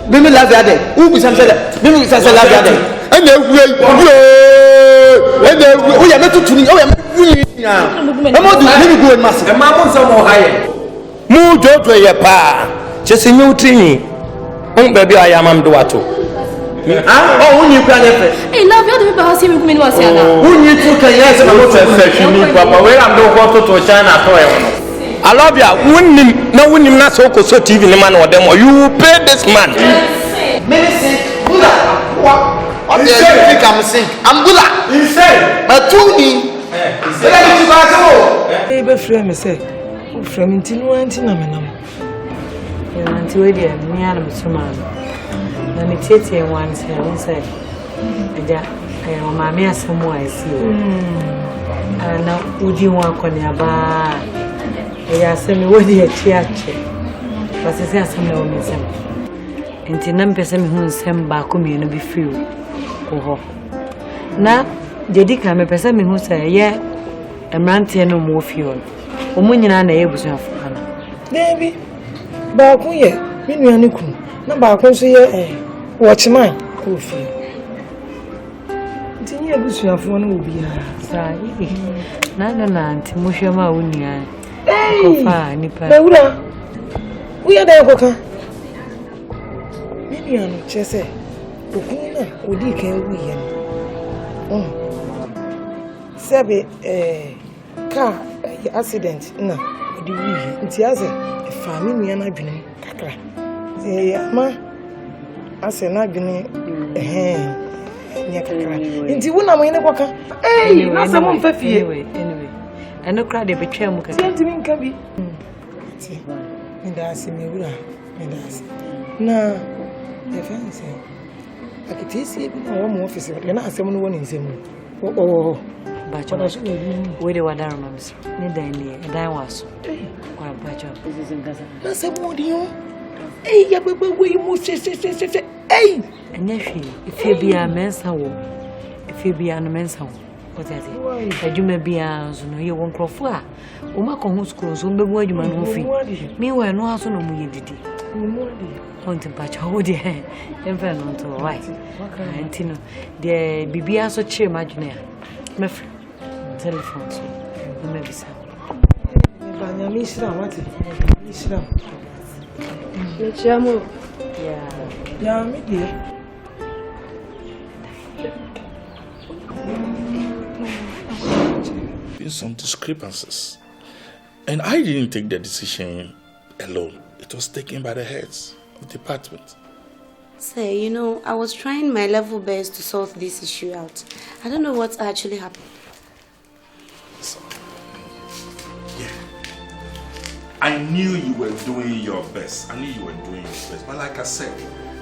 Mimi love the other. Who is something? Mimi says, I love the other. And we are not to me. Oh, I'm not doing massive. And my mom some more higher. Move to your pa. Just a new training. Oh, baby, I am Duato. Oh, when you can have hey, love you, the house here with me was here now. Who you took a yes, I'm not a papa. Where I'm going to China. I love you. When you not so TV, the man or them, or you pay this man. Medicine, Buddha. What do you think I'm saying? I'm Buddha. You say, but to me, Baby, friend, me say, from until one thing, I'm until we did, me and Mr. Man. Let me take you once here and say, I am my mere somewhere I see. And now, would you walk on your bar? I say me what you church. But I say some no miss him. And the number some who send back me and be free. Oh, now Jadi ka me pese me hu say ye emrante no mo fio. Omo nyina na ye busuafo kana. Baby. Ba ku ye, me nuane ku. Na ba ku so ye watchman ko fio. Nti ye busuafo no obi a. Sa yi. Na anti mo hwe ma wonia. Ko fa nipa. Ba wura. Uya da ko ka. Me nuane chese. Okuna odi kan wu ye. Sebe car accident na odi wu ye. Nti ase family nuane adwene kakra. Ma ase na adwene nya kakra. Nti wona mo yene kwaka. Na se mo mfa fie. Anyway. Eno kra de betwa mu kakra. Senti min ka bi. Ti. Nda ase me wura. Nda ase. Na e fa nse. Akitisi bi na wo mo office na asem no woni nsem. Bacho. We de wadaro mamso. Ni dan ni dan waso. Kwa bacho. This is ngasa. Na se mo di yo. Ya baba we mo se. Anya hwe. Ifie bia Mensah wo. Ifie bia no Mensah wo. Otiate. Adwuma bia nso no ye won krofo a. O ma ko hu school so mbebu adwuma no fi. Me we no aso no mu ye didi. Onti bacho wo de. Emfa no to why. Antino de bibia so chire madwene a. Me telephone so. Me bisa. Banya mi shira wati. Mi shira. Me chamo. Yeah, me dear. There's some discrepancies. And I didn't take the decision alone. It was taken by the heads of the department. Say, I was trying my level best to sort this issue out. I don't know what's actually happened. So, yeah. I knew you were doing your best. But like I said,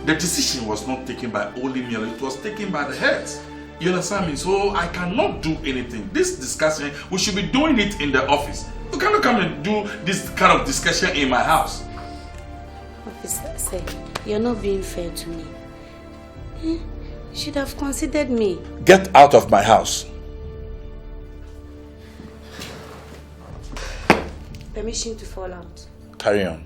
the decision was not taken by only me. It was taken by the heads. You understand me? So I cannot do anything. This discussion, we should be doing it in the office. You cannot come and do this kind of discussion in my house. Officer, say, you're not being fair to me. You should have considered me. Get out of my house. Permission to fall out. Carry on.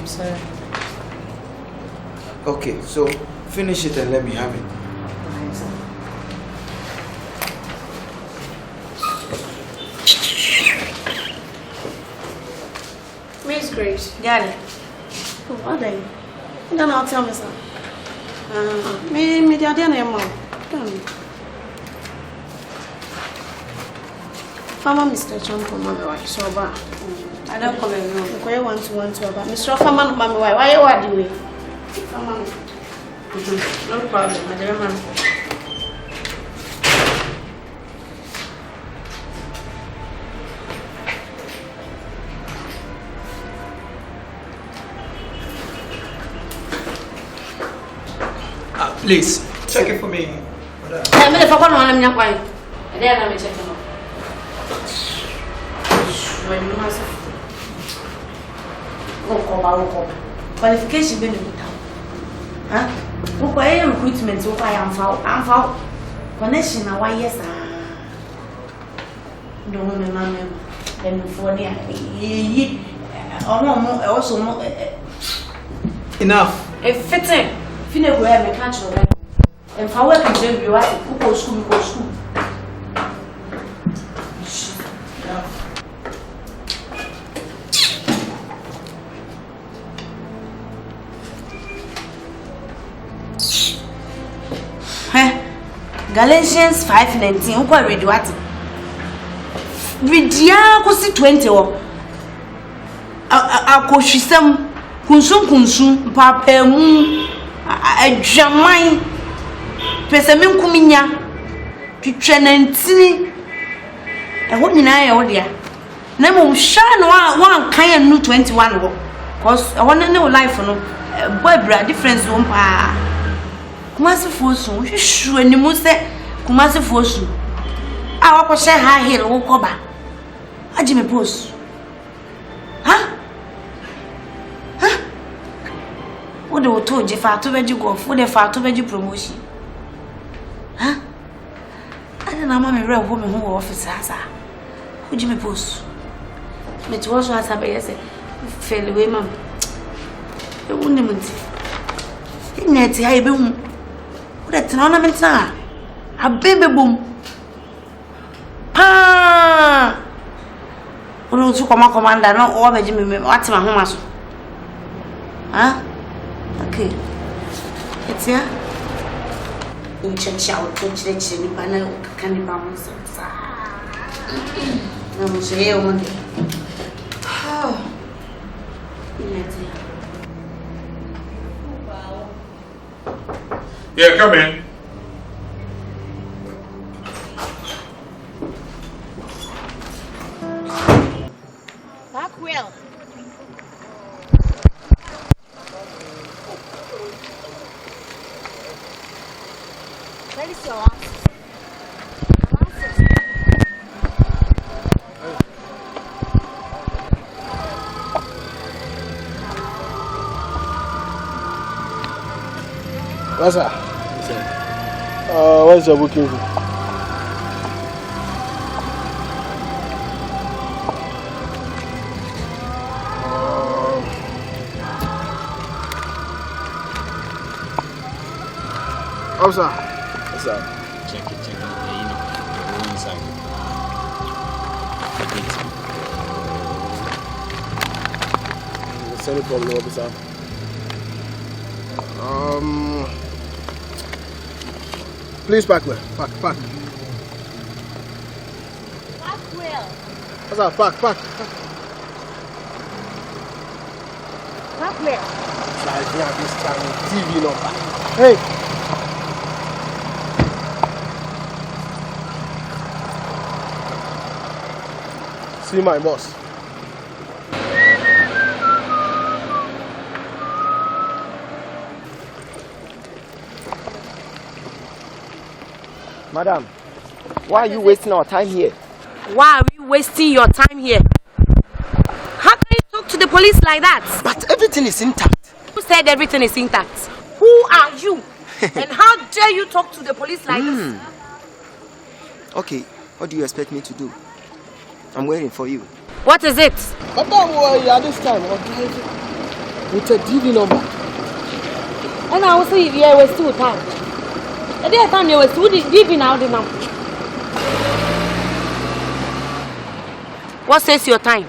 Sorry. Okay, so finish it and let me have it. Okay, sir. Miss Grace. Got it. Oh, what are you? Then I'll tell me, sir. Me, the idea, mom. Farmer Mr. Champo, mommy, wife, so bad. I don't come in room. Okay, want to about Mr. Farmer, mommy, wife. Why are you doing? Farmer. No problem, my dear man. Please, check it for me. I'm going to forget one of them. And then I'm checking out. When you must go. Qualification been in town. Huh? Why recruitment? So I am foul. Connection, why yes, don't remember. Then for also more. Enough. A fitting. Fine go here me catch you. And for work you say you want to go school. Galatians 5:19 uko read what? Read ya ko si 20 o. Akohwisam kunsun papa mu adwaman pese me nkuminya twetwe nantini ho nyina ya wo dia na mom sha no wan kan no 21 wo cause I want to know life no boy bra difference wo pa Kumasi fosu hwehwe animu se Kumasi fosu a wako she ha hill wo koba aji me post ha What they told you for to be golf, what they for to be promotion. Huh? I don't know, mammy, real woman who officer. Who Jimmy post? Me to also as I say, fail away, ma'am. You wouldn't. Net, I boom. What a tournament, a baby boom. Pa! What do you come commander? Not all the Jimmy, what's my home? Huh? Okay. It's here. In church, I will touch the chin, but I can't bounce. I'm saying, oh, yeah, come in. Backwell. Where is your office? What's that? What's your booking? Officer. What's up? Check it. You know, go inside. What's any problem, officer? Please park well. Park. Backwell. What's up? Park. Backwell. Like this channel, TV number. Hey. See my boss. Madam, why are you wasting our time here? Why are you wasting your time here? How can you talk to the police like that? But everything is intact. Who said everything is intact? Who are you? And how dare you talk to the police like this? Okay, what do you expect me to do? I'm waiting for you. What is it? Madam, at this time, I'm driving with a DV number. And I will say, yeah, we're still time. At that time, you were still DV now. What says your time?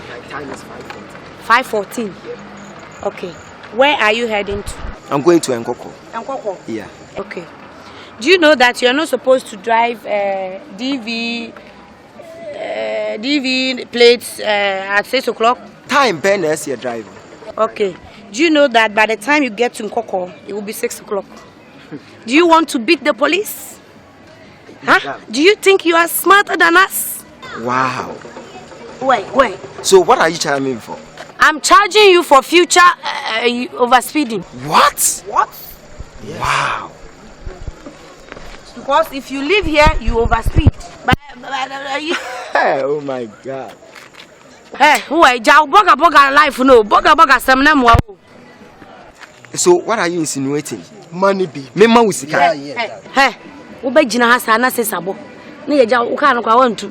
My time is 5:14. 5:14. Okay. Where are you heading to? I'm going to Nkoko. Nkoko? Yeah. Okay. Do you know that you're not supposed to drive DV plates at 6 o'clock? Time, Ben, as you're driving. Okay. Do you know that by the time you get to Nkoko, it will be 6 o'clock? Do you want to beat the police? Huh? Do you think you are smarter than us? Wow. Wait. So what are you charging me for? I'm charging you for future overspeeding. What? Yes. Wow. Because if you live here, you overspeed. Hey, oh my God. Hey, who are you? Boga life no. Boga semna mwa. So what are you insinuating? Money be. Mema usika. Hey, ube jina hasa na se sabo. Na ye ja uka no kwa wantu.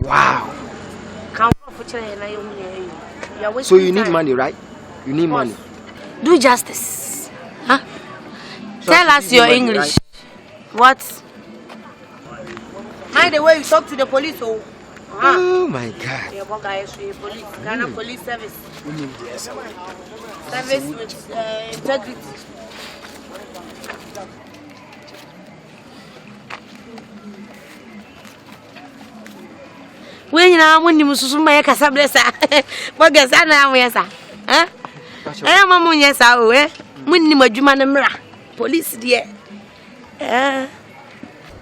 Wow. So you need money, right? You need money. Do justice. Huh? Tell us your English. Right? What? Mind the way you talk to the police, oh. Oh my God. Police. Ghana Police Service. Service with integrity. When you know when you must make a sablessa, what gets that now? Yes, eh? I am a moon, yes, I will. When you must man police, dear. A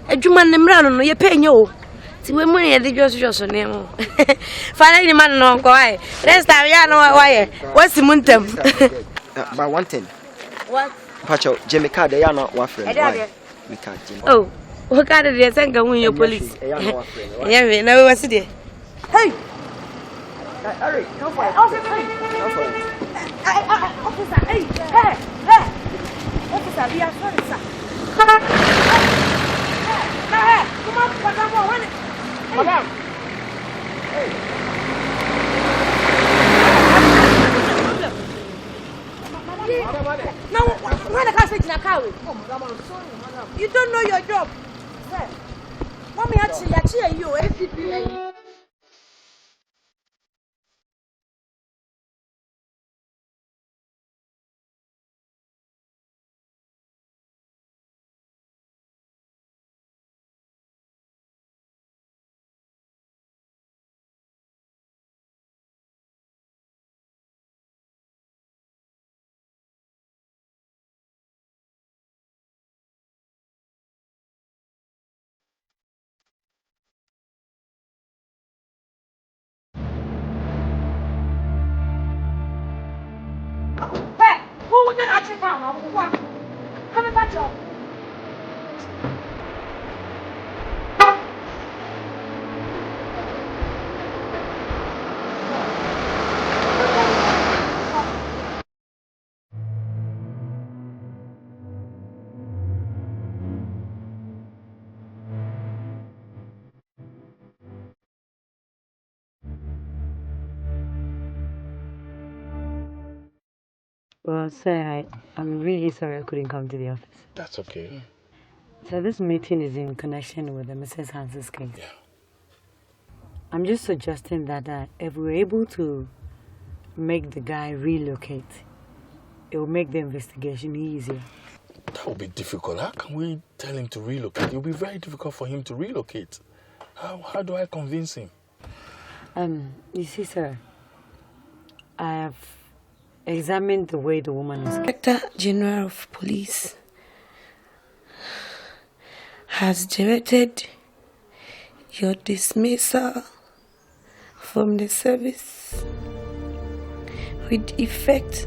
Juman Nemran, no, you pay you. See, when money at the just name. Finally, man, no, go away. Rest time, ya know why. What's the muntem? By one thing. What? Pacho, Jimmy Card, they are not one friend. Oh, what kind of the Asanka when you police? Yeah, never was there. Hey! Hurry, come for it. Officer, Come for it. officer, hey, officer, we are sorry, sir. Hey, come on, madam, Madam. Hey. Now, when the car says in a car, oh, madam, I'm sorry, madam. You don't know your job. Sir, mommy actually, you, SCP. Hey, who would you actually found? Come and catch up. Well, sir, I'm really sorry I couldn't come to the office. That's okay. So this meeting is in connection with the Mrs. Hans's case. Yeah. I'm just suggesting that if we're able to make the guy relocate, it will make the investigation easier. That will be difficult. How can we tell him to relocate? It will be very difficult for him to relocate. How do I convince him? You see, sir, I have examined the way the woman is. Inspector General of Police has directed your dismissal from the service with effect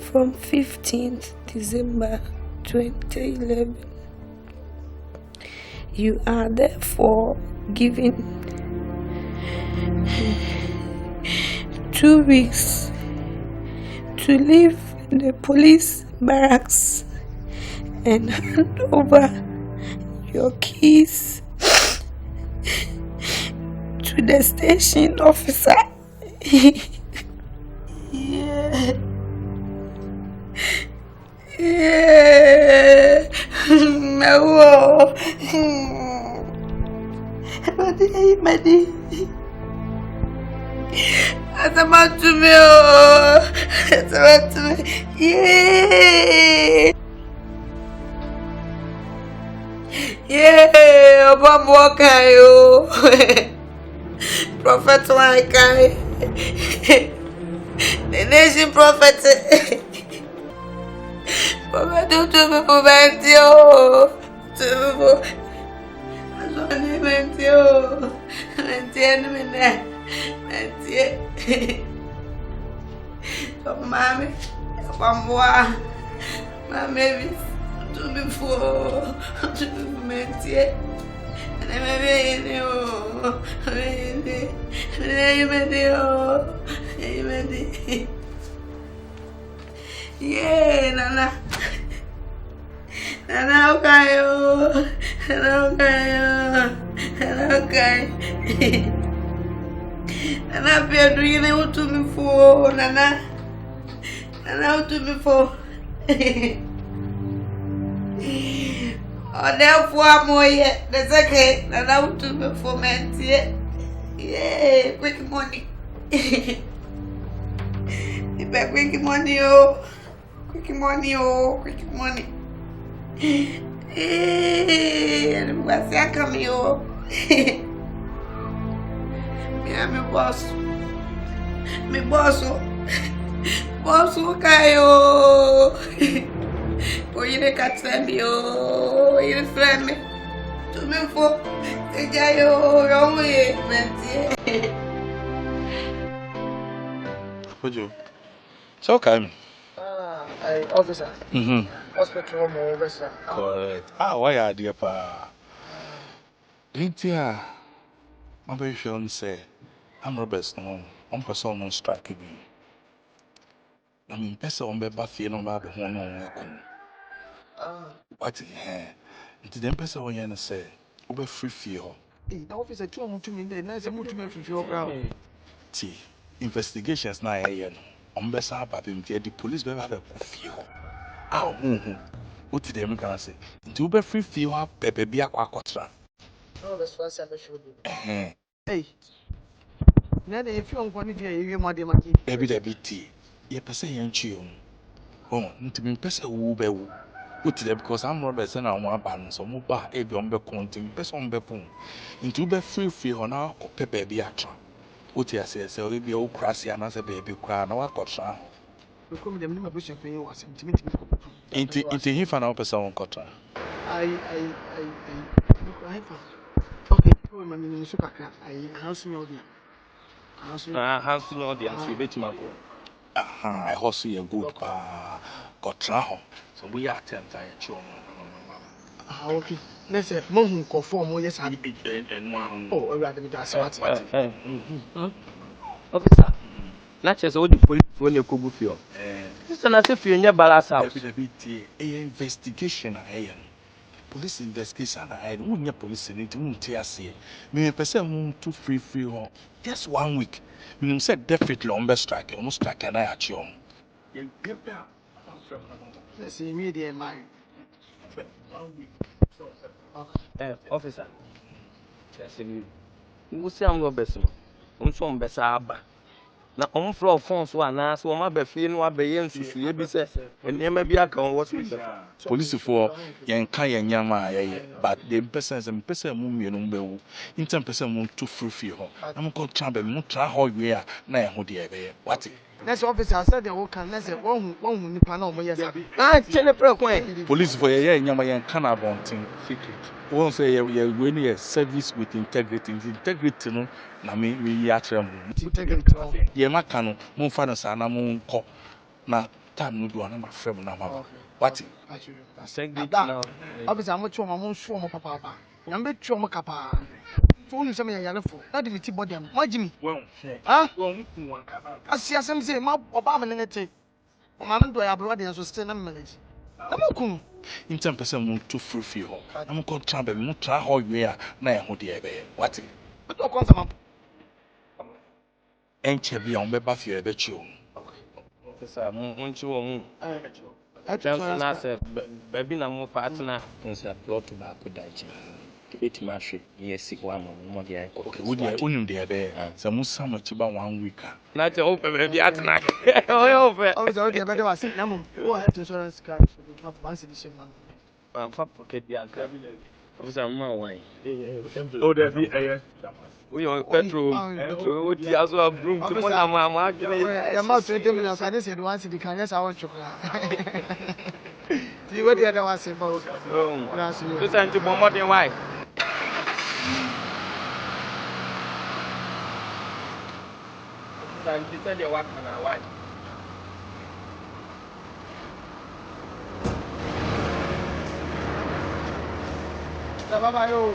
from 15th December 2011. You are therefore given 2 weeks to leave the police barracks and hand over your keys to the station officer. Yeah. No. Madi. Asante to me. Asante to me. Yeah. Yeah, Obama Kayo. Prophet Wankai. The nation prophet. Papa, do to me for Mentio. To me for. I don't need Mentio. Mentio, Mentio. Mommy, Papa, my baby. To me for. To me for Mentio. And I'm a baby. Yeah, Nana. Nana, okay. Nana, okay. Nana, be doing it to me for Nana. Nana, to me for. Oh, therefore, more yet. That's okay. Nana, to me for Mentia. Yeah, quick money. Quick money, oh. Quick money, oh. Quick money. Hey, what's that coming, oh? Yeah, my boss. My boss, oh. Boss, okay, oh. Oh, you didn't catch me, oh. You didn't friend me. To me for the guy, oh, wrong way, man. Would so okay. Officer. Hospital more vessel. Correct. Why are dear pa? Didn't ya? My patient say I'm Robert's no. On person on strike me. I mean, person on be feel no matter who no what nti dem person on yen say we free feel. The officer two on to me there, nice to me free crowd. Ti investigations na here no. On be sa ba be the police be have feel. Ah, what did them can say? Nti we free feel have pepe bi akwa. Oh, that's what I should do. Hey. Now if you want to do you more than Baby tea. Ye person yen chi oh, nti me person wo be wo. What did because I'm not person na one ban so mo ba e bi on be kontin person be pon. Nti we free ho na ko pepe bi atra. What you say we be o krasi ana say baby kra na wa kotra. Because them no be champagne was Inti he fan person on kotra. I okay, oh my name is Akkan. I house me audience. House no audience we bet ma. I hustle you good kotra ho. So we attempt I show. Okay. Let's say mon conform yes I oh, we are the smart. Officer. Na chese o di police when you go feel. This na say feel nya balance house. Investigation ayen. Police investigation ayen. Who nya police need to ase. Me person too free ho. Just 1 week. Me say definitely on be strike. On strike na ya chi on. Let's see me there man. Officer. Chese me. Wo say am go beso. So on besa aba. Na on floor phone so ana so ma be fie no abeye nsusu ye bi se enema bi aka on hospital. Police for yen kan yen nyama ye but the person mu mienu bewu. In person mu too free ho. Na mo ko chamber mu tra ho we a na ye ho de ebe. What? Next officer said the whole can let's say one nipa na omo yes. Chene pre kwan. Police for ye nyama yen kan abontin secret. Won't say we need service with integrity. Integrity no na me ya trem. Integrity. Ye maka no mo fa no sa na mo nko na time no do na ma frem na ma. What? Integrity now. Officer mo chwo mo nso mo papa. Ya me chwo mo kapa. So you say me ya lefo. Na the meet body am. Mo jimi. Ah? Asem say ma oba me nete. O ma ndo ya bro dey so stay na manage. Na mo kun. In 10% mo too free ho. Na mo ko chamber mo tra ho we a na ye ho de ebe. What? Do kon sama. Enche bi on be ba fie ebe chi o. Officer mo nchi wo mu. Na say baby na mo partner nsa plot ba ko daji. Kibeti mahwe yes wa mo dia. Okay, we dey unim de ebe. Say mo sam chi ba 1 week. Na te o pe baby atna. O pe. O so dey better was na mo. Go health insurance card for once edition man. Fa pocket dia ka. Officer mo wine. Oh there be We on petrol. O ti aso abroom to mo na ma gene. Ya ma 20 minutes I say once the can yes I want chocolate. See what the other one say about. So send to more than why. And you tell you what na why. Bye yo.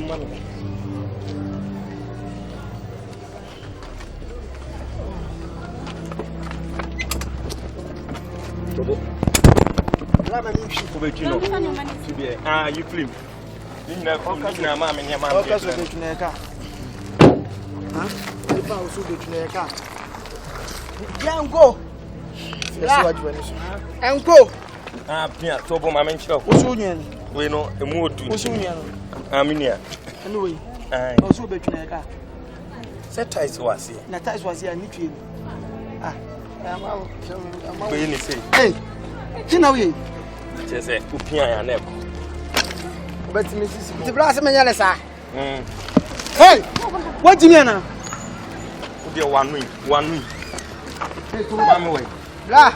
money. You film. You know, go. And go. Pia, Tobo, my mention. What's union? We know a mood to union. Aminia. Anyway, also between a car. Set ties was here. That ties was here. Need ah, I'm out. Hey, Tinawi. Just say, Upia and Echo. But Mrs. The Brass Manalesa. Hey, what do you mean now? One week. One way. La,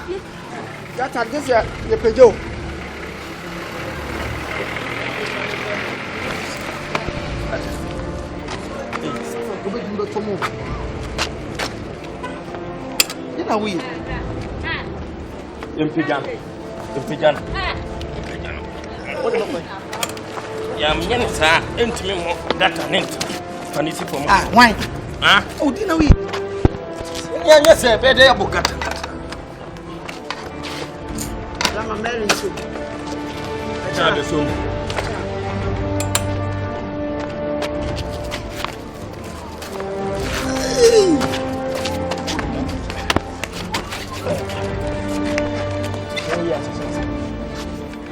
that's a this your Peugeot. You know we. Impijan. What do you know? Yeah, I'm going to say, intimate that an intimate. And it's for me. Ah, why? Ah, oh, do you know we? Yes, sir, better a book. I'm married to. Child soon.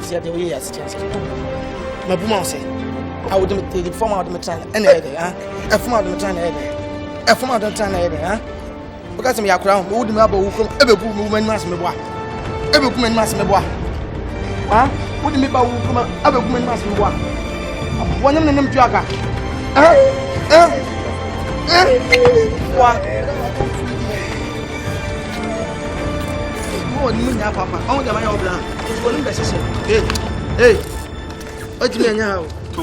See the way as chance. My woman say, I would take it from out of the time and a from out of the time a from out of the time, because me a crown, who would never ever woman must me walk. Every woman must be one. Huh? What do you mean by woman? Every woman must be one. One of them jagger. What? Oh, you know, Papa. Oh, the man of land. It's one of the sisters. Hey. What do you mean now? To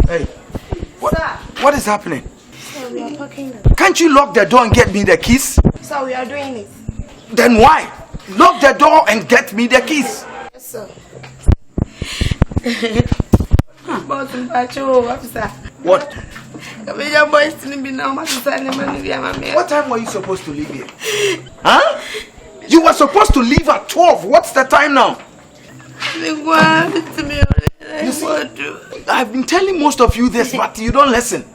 Hey, what is happening? Sir, we are packing them. Can't you lock the door and get me the keys? Sir, we are doing it. Then why? Lock the door and get me the keys. Yes, sir. What? What time were you supposed to leave here? Huh? You were supposed to leave at 12. What's the time now? You see, I've been telling most of you this, but you don't listen.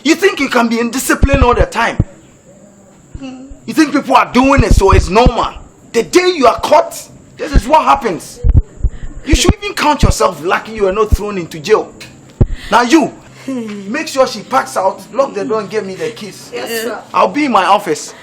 You think you can be in discipline all the time. You think people are doing it, so it's normal. The day you are caught, this is what happens. You should even count yourself lucky you are not thrown into jail. Now you, make sure she packs out, lock the door and give me the keys. Yes, sir. I'll be in my office.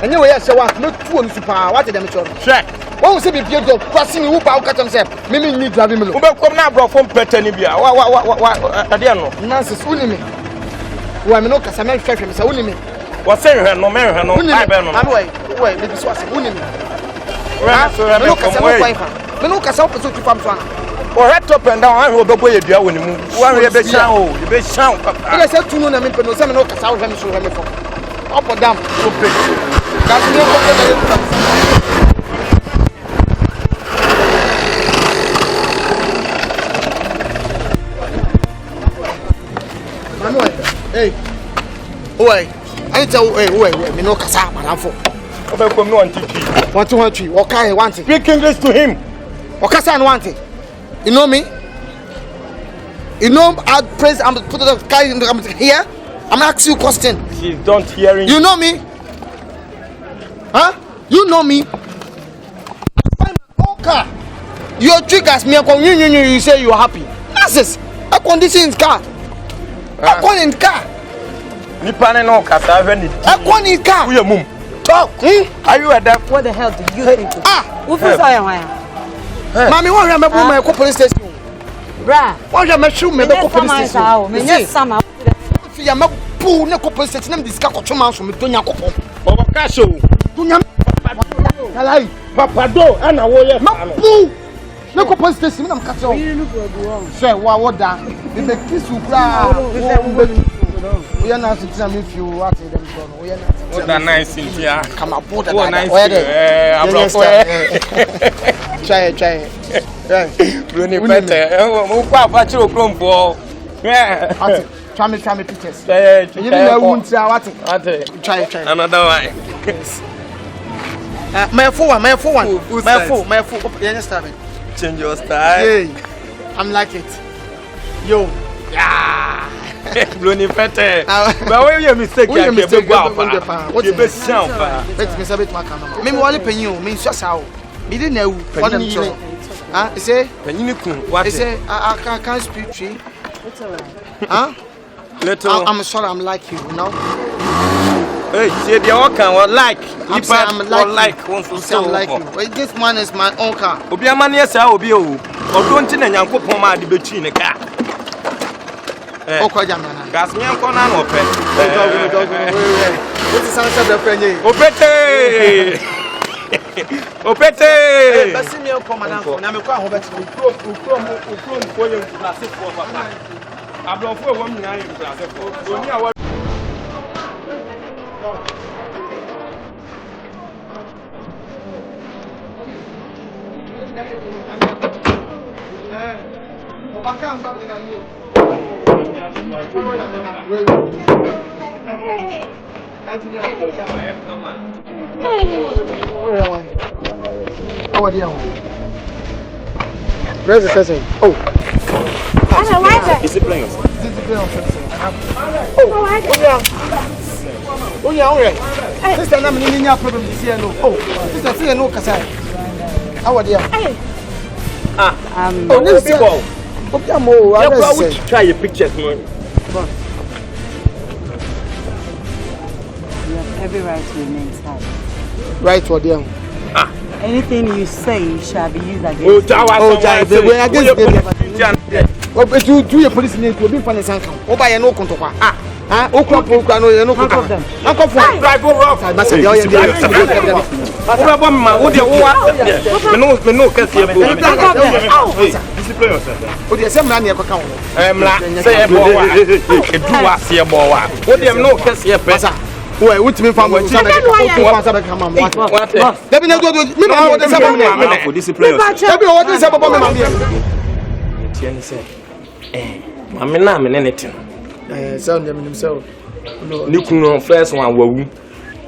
Anyway, I say what? Not two on super. What did I tell you? Check. What was it? If you're crossing, who bow cut himself? Maybe need driving me. Come now, bro, from Petanibia. What? I don't know. Nonsense, only me. Who I'm not because I'm not fair from his only me. What's saying her no man, no, I don't know. Wait, this was only me. Look at the look at something to come to. Or right up and down, I will go where you are when you move. One of the sound, the best sound. I said to know them in Penosa, no, because I will have to show him for up or down. That's no problem. Hey, wait, I tell you, wait, me no casa, madam for. Come no antique. What to want you? Okay, want it. Speak English to him. Okasa and want it. You know me? You know I praise I'm put the guy in the here. I'm asking you a question. She's not hearing. You know me? Huh? You know me? Okay. Your triggers me you say you are happy. Nonsense. I condition in car. I con in car. Nipa no kasa when it. I con in car. We mum. Talk. Are you at that? What the hell do you think? Who feels I am? Mommy, what remember my police station? Bra. What you shoot me the police station? Me yes sama. If you am pool na police station na discuss ko chuma so me tonya kopo. O ka so. Tonya. Kalai. Papa do ana wo ye. Ma pool. Na ko police station na mka tell. Say what da. Me be kiss you bra. We are not to me if you want them done. We are not. What a nice in here. Come up put that. What nice. Try. Bruni better. Who pa chiro krompo. Yeah. Try me pictures. You know won't what? Try. Another one. My phone. You understand me? Change your style. Yeah. I'm like it. Yo. Yeah. Bruni better. But when you mistake, you mistake. What you be sound. Let me say it my camera. Me only pay you. Me so sao. Me didn't know what them show. Huh? You say? What? You say? I can't speak tree. It's alright. Huh? Little. I'm sorry. I'm like you know. Hey, see the all can like. I'm like you. Well, this man is my uncle. Obi amani esa obi o. Odonti na Nyankopon ma de betwi ne ka. Okwa jamana. Gas me anko na no pe. What is answer the friend? Opete. Opete. Basi me anko madam. Na me kwa ho beti. Ukro ko ye classe for papa. Ablofo e wo mi na ye classe for. Oni awa Where's the person? Oh. Is it playing? Oh yeah. Sister, I'm in your problem this year. No. Oh, sister, see no Kasai. How are you? Oh, this people. I will try your pictures, man. You have every right to remain silent. Right for them. Anything you say shall be used against you. We're against them. But you do your police name to be funny. Oh, by no control. Okra no you no control. Uncle for drive off. But say you me no case here. Discipline yourself. Oh, the same man here come. Say e bo wa. E do wa se e bo wa. Wo dem no case here pesa. Wait, what me from what? Let me know me what the same man for discipline. Let me what the same man. Tiani say. Mama na me netin. Sound them himself. Ni kunu first one wawu.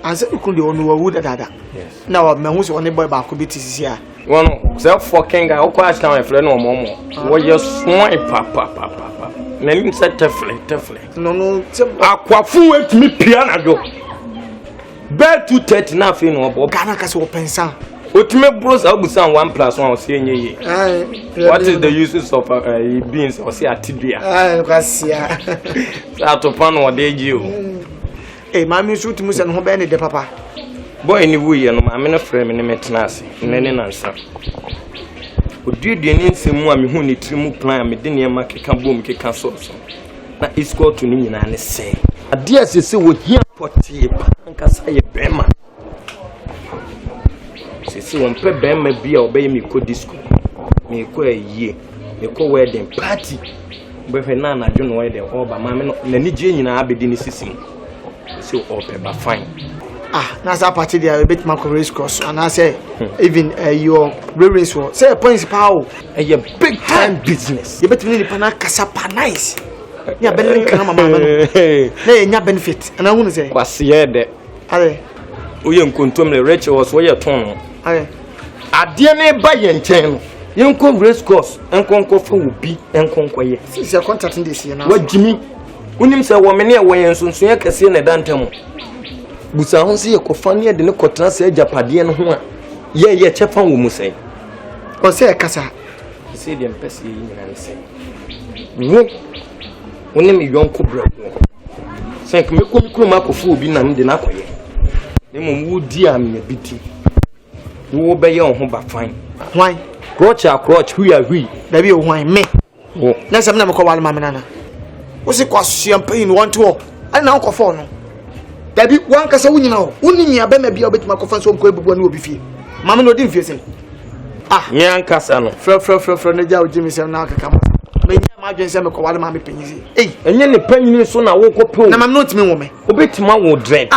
Anse kunu de onu wawu dada. Yes. Now me hu se one boy ba ko betisi here. One self fucking guy o kwa town e fle no momo. Wo ye swan papa. Na nim se tefle. No. Akwafu etimi pia na do. Bed 2:30 na fe no obo. Kana ka se wo pensa. Ultimate bros abusan 1+1 or say nye. What is the uses of beans or say atibia? Kwasia. Atopano or deji. Eh, mami shoot musa no be ne de papa. Boy ni wuye no ma me no frame ne metnase. Nene nansa. Odidi ni nsemu a me hu ni trimu plan me de ne ma keka bom keka so. Na isko to ni nyina ne se. Ade asese wo hia potie pa nkasa ye bema. Sisi won pe bema bia obey me ko disco. Me ko aye. Me ko wedding party. Be fe na na dwono wedding oba ma me no na ni je nyina abedi ni sisim. So ope ba fine. Na sa party there bit ma ko race course and I say even your race war. Say principal a big time business. You bet me ni pana kasapa nice. Ya ben kan mama no. Na nya benefit. And I want to say was here de. Ale. Oye nkontom le Rachel was where ton. Ale. Ade na ba ye nchen no. Yenko race course enkonko fa obi enkonko ye. Since your contract this year now. Wajimi. Unim se wo me ne wo yen sunsun ye kase na dantam. Busa ho se ye kofa ne de ne kotran se japade no ho a. Ye chefa wo mu sai. O se kasa. Se de mpese yi nyina ne sai. Wo unim yonko bra wo. Se ke me komi akofu obi na me de na koye. Ne mo wudi am ne biti. Wo be ye ho ba fine. Why? Crotch who are we? There be why me. Oh. Next time na me ko wale mama nana. Wo se kwa champagne want to. Ani na ko fo no. There be one kasa wo nyina wo. Woni nya be ma bia obetima ko fa so ko ebubu na obi fie. Mama no di fie se. Nya kasa no. Fra na ja o jimi se na akaka mo. Me nya ma dwen se me ko wale mama penyisi. Enye ne panyini so na wo ko pe. Na mama no timi wo me. Obetima wo dread.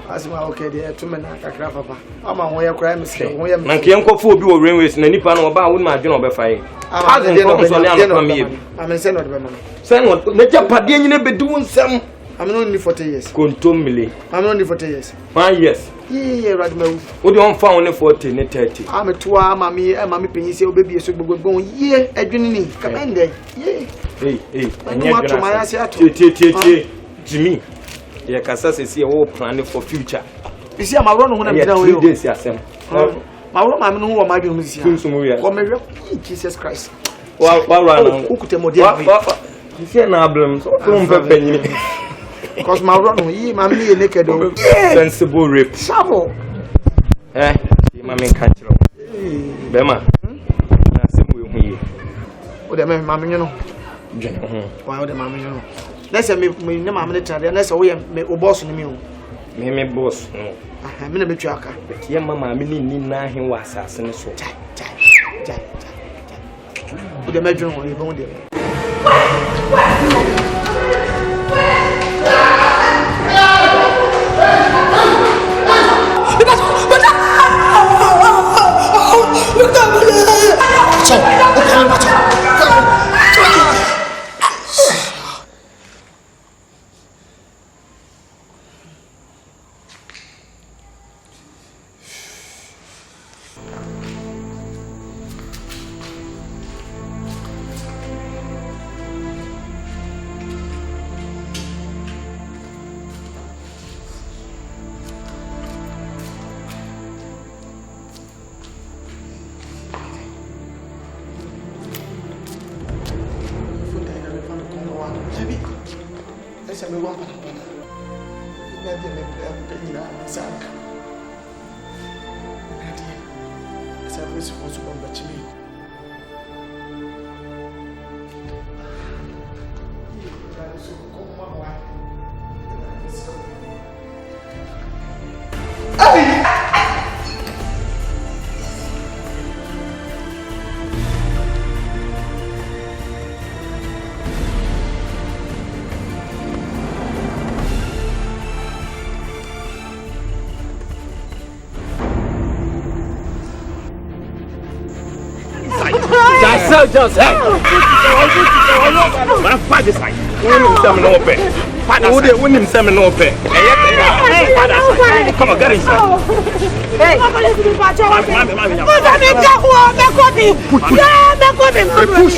Asima okay there to me na kakra papa. Ama ho ye kra me se ho ye me. Na nke enkofu obi wo railways na nipa no oba wo ma dwen obefa ye. Amen say no de be man. Say no na japade nyine bedu nsam. I'm only 40 years. Kontomile. I'm only 40 years. 1 years. Yeah, right now. What do you want only 40 ne 30? I'm a toa mommy penny say baby so go yeah, edwini. Come in there. Yeah. Hey. Jimmy. Yeah, kasa say we plan for future. You see, I'm run when I'm down with days yasem. My run I'm no one my doing this year. Come Jesus Christ. Wa run. Who could model? You see na problem. So don't penny. Because my run my me naked sensible rape. Sabo. Mama catch you. Bema. Na semu hu ye. O de mama you know. Why o de mama you know. Let's say me mama ne tade na say we me o boss ni me o. Me boss no. Me na betwa aka. Ye mama me ni na he wa asase ne so. Jai. O de medwon o e bon de. Just hey. Man, fight this side. Win him no pay. Come on, get inside. Hey. Push.